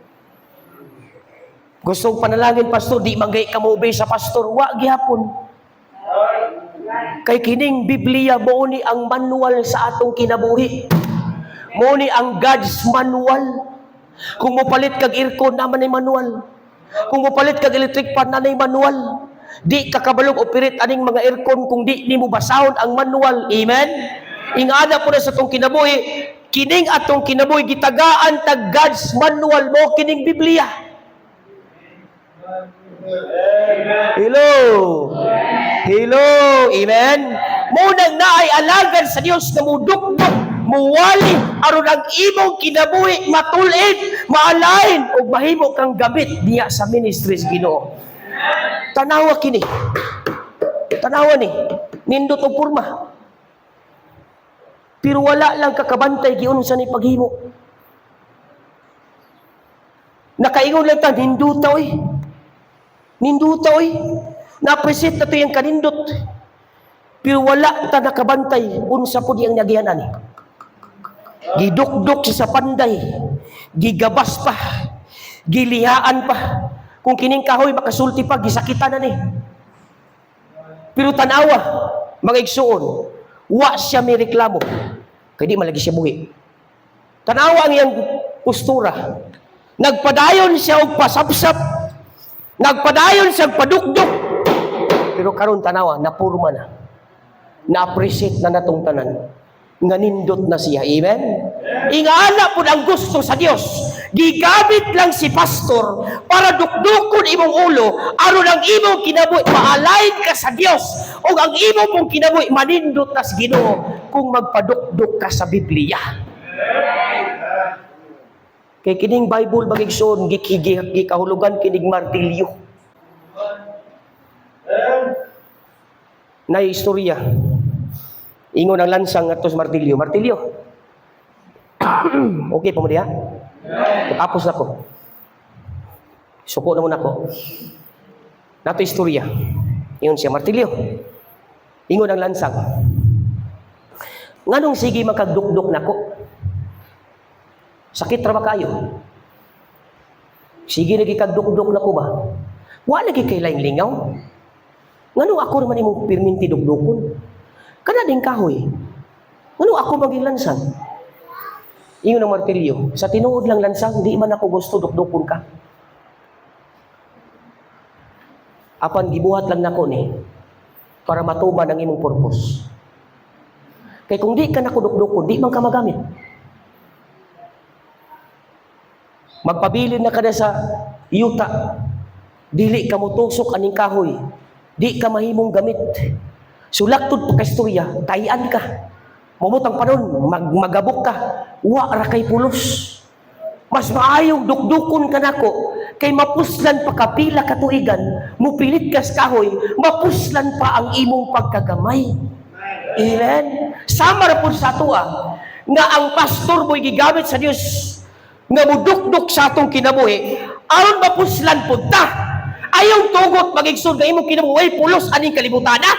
Gusto kong panalangin, pastor, di man gay ka mo obey sa pastor. Wa gyapon. Kay kining Biblia mo ni ang manual sa atong kinabuhi. Mo ni ang God's manual. Kung mopalit kag aircon naman ay manual. Kung mopalit kag electric fan na manual. Di ka kabalog operate aning mga aircon kung di nimo basahon ang manual. Amen? Ingana po na sa atong kinabuhi, kining atong kinabuhi gitagaan tag God's manual mo kining Biblia. Hello. Hello. Amen. Munang naay alagan sa Dios na mudukdok, muwali aron ang imong kinabuhi matulid, ma-align ug mahimo kang gamit diya sa ministries Ginoo. Tanawa kini. Tanawa ni. Nindot og porma. Pero wala lang kakabantay giunsa ni paghimo. Nakaingon lang ta ninduta oy. Ninduta oy. Na-appreciate na to yung kanindot. Pero wala ta nakabantay unsa po diyang nagyanan ni. Gidukdok sa panday. Gigabas pa. Gilihaan pa. Kung kining kahoy makasulti pa gisakitan na ni. Pero tanawa mga igsuon, wa siya may reklamo. Kaya di malagi siya buhi. Tanawa ang iyang postura. Nagpadayon siya og pasapsap. Nagpadayon siya og padukdok. Pero karon tanawa, napurma na. Na-appreciate na natong tanan. Nga nindot na siya. Amen? Ingana po ang gusto sa Dios. Gigamit lang si pastor para dukdukon imong ulo aron ang imong kinabuhi ma-align ka sa Dios o ang imong kinabuhi manindot na sa Ginoo kung magpadukdok ka sa Biblia. Kay kining Bible bagigson gikahulugan kining martilyo. Na istorya. Ingon ang lansang ngadto sa martilyo. Martilyo. Okay pa mo diha? Tapos na ko. Suko na muna ko. Nato istorya. Ingon siya, martilyo. Ingon ang lansang. Nganong sige makagdukduk nako? Sakit ra ba kayo? Sige lagi kagdukduk nako ba? Wa lagi kay laing lingaw. Nganong ako naman imong pirminti dukdukon? Kana ding kahoy. Nganong ako maging lansang? Ingon ang martilyo. Sa tinuod lang lansang, di man ako gusto dukdukon ka. Apan gibuhat lang nako ni para matuman ang imong purpose. Kay kung di ka nakudukdukon, di man ka magamit. Magpabilin na ka na sa yuta. Dili ka mutusok aning kahoy. Di ka mahimong gamit. Sulaktod pa ka istorya, tayan ka. Mamutang panon, magabok ka. Wa ra kay pulos. Mas maayong dukdukon ka nako kay mapuslan pa kapila katuigan, mupilit ka sa kahoy, mapuslan pa ang imong pagkagamay. Amen. Sama ra pud sa ato nga ang pastor mo'y gigamit sa Dios nga mudukduk sa atong kinabuhi aron mapuslan pud ta. Ayaw tugot magigsoon nga imong kinabuhi pulos aning kalibutan na.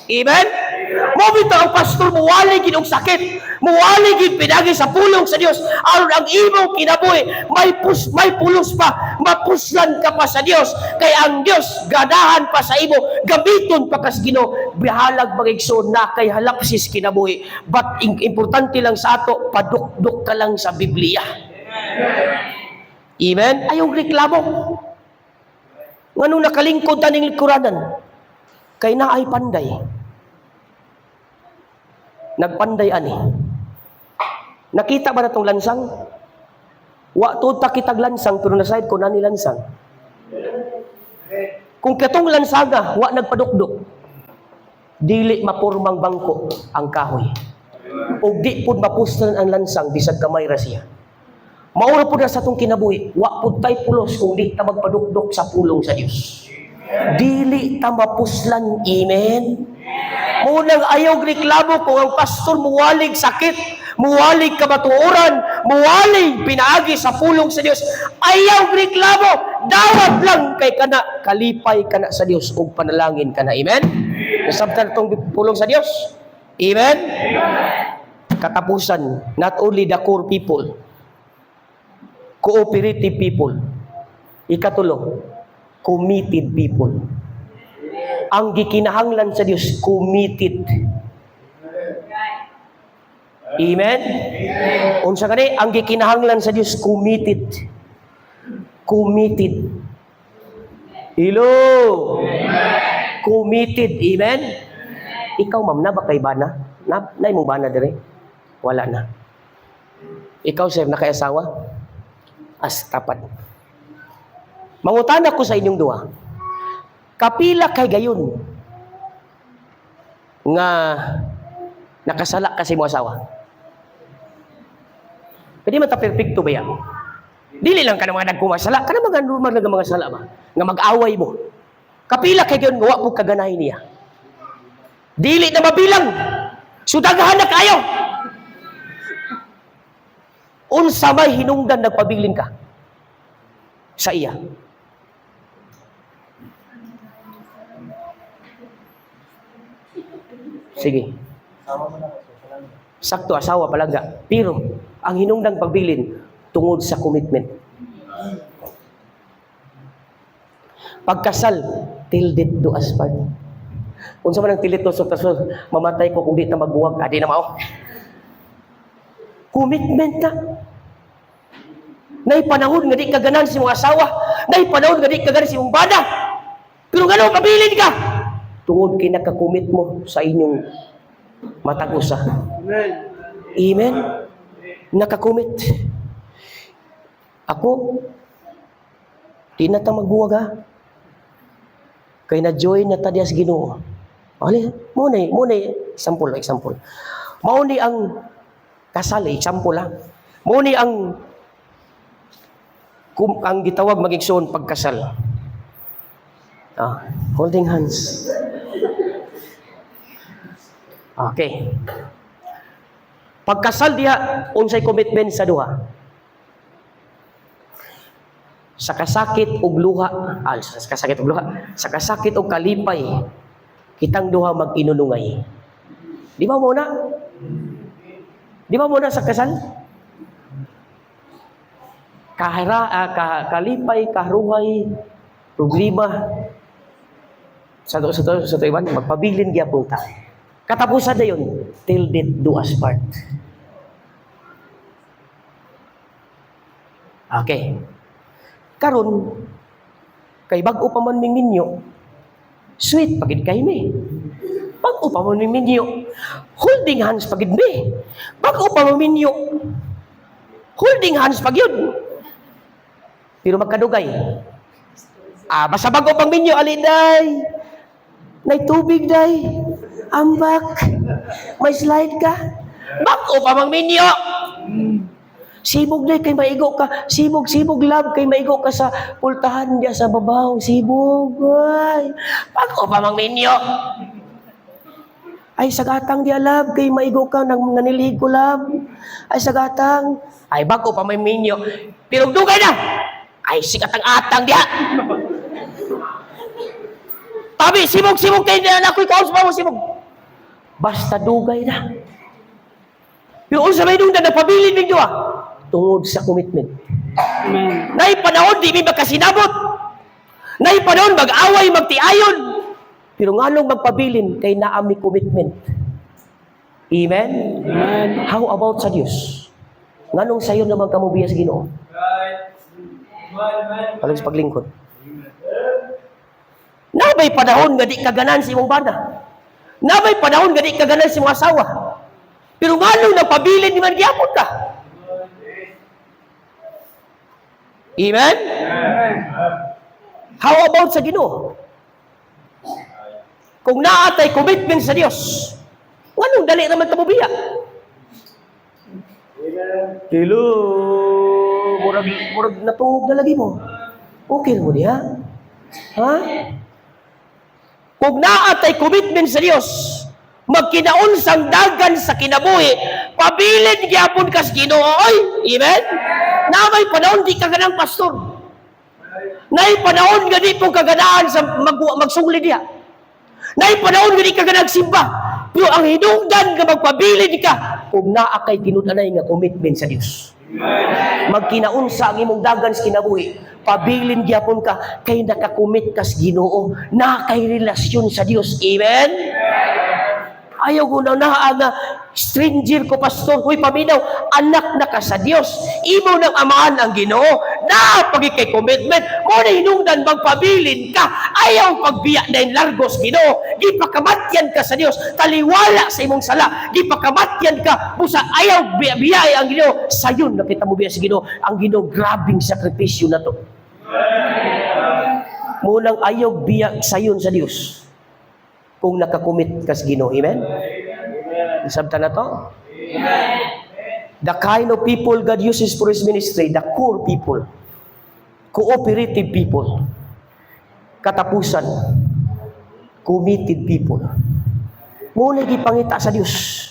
Amen. Mobita ang pastor muwali gid og sakit, muwali gid pinagi sa pulong sa Dios aron ang imong kinabuhi may pulos pa, mapuslan ka pa sa Dios kay ang Dios ganahan pa sa imo, gamiton pa kas Ginoo. Bihalag magigsoon na kay halapsis kinabuhi, but importante lang sa ato padukdok ka lang sa Biblia. Amen. Ayaw reklamo. Nganong nakalingkod taning lingkuranan kay naay panday. Nagpanday ani. Nakita ba na itong lansang? Wa to ta kitag lansang pero nasayad ko na ni lansang. Kung katong lansaga, wa nagpadukdok. Dili mapurmang bangko ang kahoy. O di pud mapustan ang lansang bisag kamay ra siya. Maura pud na sa tong kinabuhi, wa pud tay pulos kung di ta magpadukdok sa pulong sa Dios. Dili ta mapuslan. Amen. Munang ayaw reklamo kung ang pastor muwalig sakit, muwalig kamatuoran, muwalig pinaagi sa pulong sa Dios. Ayaw reklamo, dawat lang kay kana, kalipay kana sa Dios ug panalangin kana. Amen. Nasabtan tong pulong sa Dios. Amen. Katapusan, not only the core people, cooperative people. Ikatulo, committed people. Ang gikinahanglan sa Dios committed. Amen. Unsa gani ang gikinahanglan sa Dios committed. Committed. Hello. Committed. Amen. Ikaw ma'am na ba kay bana? Na imong bana dire? Wala na. Ikaw sir na kay asawa? As tapat. Mangutana ko sa inyong duha. Kapila kay gayon nga nakasala kasi mo asawa. Pwede man ta perfecto ba yan? Dili lang ka na mga nagkumasala, ka na mga normal na mga sala ba? Nga mag-away mo. Kapila kay gayon nga wa po kaganahin niya. Dili na mabilang. Sudagahan na kayo. Unsa may hinungdan nagpabilin ka sa iya. Sige. Sakto, asawa palaga. Pero, ang hinungdang pagbilin, tungod sa commitment. Pagkasal, till death do us part. Kung sa man ang till death do us part, mamatay ko kung di na magbuwag. Di na mao. Commitment na. Nay panahon nga di kaganan si mong asawa. Nay panahon nga di kaganan si mong bana. Pero gano'n, pabilin ka. Tungod kay nakakomit mo sa inyong matag-usa. Amen. Amen. Nakakomit. Ako, di na ta magbuwag ha. Kay na-join na tadias Ginoo. Ali, muna example. Mauni ang Kasal, example lang. Muni ang gitawag magigsoon pagkasal. Holding hands. Okay. Pagkasal diha, unsay commitment sa duha? Sa kasakit ug luha, sa kasakit ug kalipay, kitang duha mag-inunungay. Di ba muna? Di ba muna sa kasal? Kalipay, karuhay, problema. Sa iban, magpabilin gyapon ta. Katapusan na yun, till death do us part. Okay. Karon, kay bag-o pa man ming minyo, sweet pagid kay me. Bag-o pa man ming minyo, holding hands pagid me. Bag-o pa man minyo, holding hands pag yun. Pero magkadugay. Basta bag-o pang minyo, alin day. Nay tubig day. Ambak. May slide ka. Bag-o pa mang minyo. Sibog day kay maigo ka. Sibog love kay maigo ka sa pultahan diya sa babaw. Sibog. Ay. Bag-o pa mang minyo. Ay sagatang diya love kay maigo ka nang nanilhig ko love. Ay sagatang. Ay bag-o pa mang minyo. Pero dugay na. Ay sikat ang atang diya. Tabi, sibog kayo na ako'y kaos pa mo sibog. Basta dugay na. Pero sa may nung na napabilin ninyo tungod sa commitment. Amen. Nay panahon, di mi makasinabot. Nay panahon, mag-away, magtiayon. Pero nganong magpabilin, kay naami commitment. Amen? Amen. How about sa Diyos? Nganong sayo naman kamubiya sa Ginoo? Alam sa paglingkod. Nabay panahon nga di kaganan si imong bana. Nabay panahon nga di kaganan si imong asawa. Pero nganong napabilin ni man gyapon ka? Amen? How about sa Ginoo? Kung naatay commitment sa Dios, nganong dali naman kamubiya? Hello, murag natuog na lagi mo. Okay mo diha? Ha? Kung naatay commitment sa Dios, magkinaunsang dagan sa kinabuhi, pabilin gyapon kas Ginoo. Oy, amen? Namay panahon di ka ganang pastor. Nay panahon nga di pong kaganaan sa magsungli diha. Nay panahon nga di ka ganang simba. Pero ang hinungdan nga magpabilin ka, kung naa kay tinud-anay nga commitment sa Dios. Magkinaunsa ang imong dagan sa kinabuhi, pabilin gyapon ka kay nakakumit kas Ginoo, na kay relasyon sa Dios. Amen. Ayaw ko na nga stranger ko pastor, huy paminaw, anak na ka sa Dios. Imo nang amahan ang Ginoo, na pagi kay commitment, mo na hinungdan magpabilin ka. Ayaw pagbiya na yung largos Ginoo. Di pa kamatyan ka sa Dios, taliwala sa imong sala. Di pa kamatyan ka, busa ayaw biyay ang Ginoo. Sayon nakita mo biya sa Ginoo, ang Ginoo grabing sakripisyo na to. Munang ayaw biya sayon sa Dios. Kung nakakumit ka sa Ginoo. Amen? Isabta na to? Amen. The kind of people God uses for His ministry, the core people, cooperative people, katapusan, committed people. Muna gipangita sa Dios.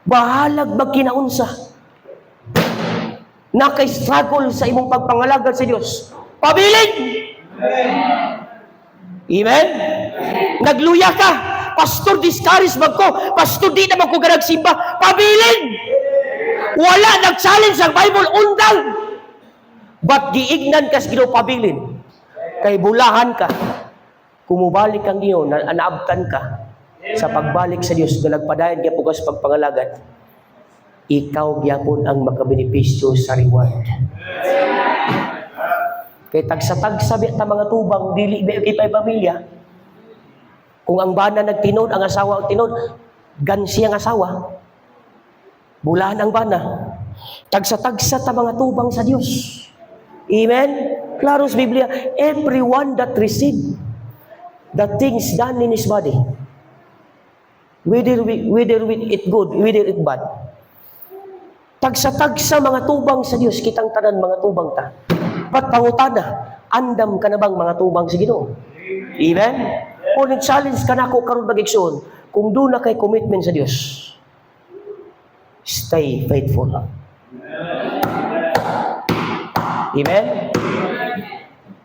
Bahalag magkinaunsa. Naka-struggle sa imong pagpangalagad sa Dios. Pabilin! Amen? Nagluya ka. Pastor, discourage magko. Pastor, di naman ko ganagsimba. Pabilin! Wala nag-challenge ang Bible. Undang! Ba't giignan ka sa Ginoo pabilin? Kay bulahan ka. Kumubalik ang Ginoo, naabtan ka sa pagbalik sa Dios na nagpadayon kaya pugas pagpangalagad. Ikaw gyapon ang makabenepisyo sa reward. Kay tagsa-tagsa ta mga tubang dili ba kay pamilya. Kung ang bana nagtinod, ang asawa tinod, gansi ang asawa. Bulahan ang bana. Tagsa-tagsa ta mga tubang sa Dios. Amen. Klaro sa Biblia, everyone that receive the things done in his body, whether it good, whether it bad, Tagsa-tagsa mga tubang sa Dios, kitang tanan mga tubang ta. Pagpangutana, andam ka na bang mga tubang sa Ginoo? Amen? O nag-challenge ka na ako karon bagigsoon, kung doon na kay commitment sa Dios, stay faithful. Amen?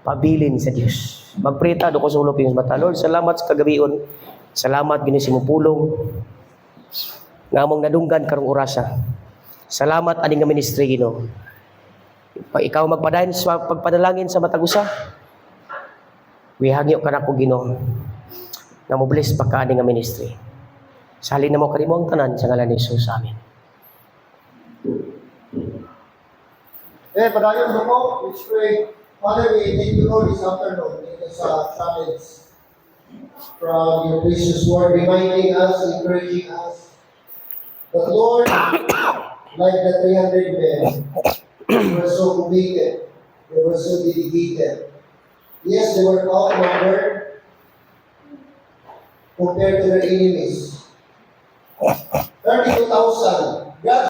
Pabilin sa Dios. Magprita do ko sa ulop yung mata. Lord, salamat sa kagabion. Salamat ginis mo pulong. Nga mong nadunggan karong orasa. Salamat aning nga ministry Ginoo. Pag ikaw magpadayon sa pagpanalangin sa matag usa, wihagyo ka na ko Ginoo. Nga mo bless pa ka aning nga ministry. Salin na mo kanimo ang tanan sa ngalan ni Jesus. Amen. Padayon mo po, let's pray. Father, we thank you Lord this afternoon in this challenge from your precious word, reminding us, encouraging us that Lord, like the 300 men, they were so committed, they were so dedicated. Yes, they were outnumbered compared to their enemies. 32,000. God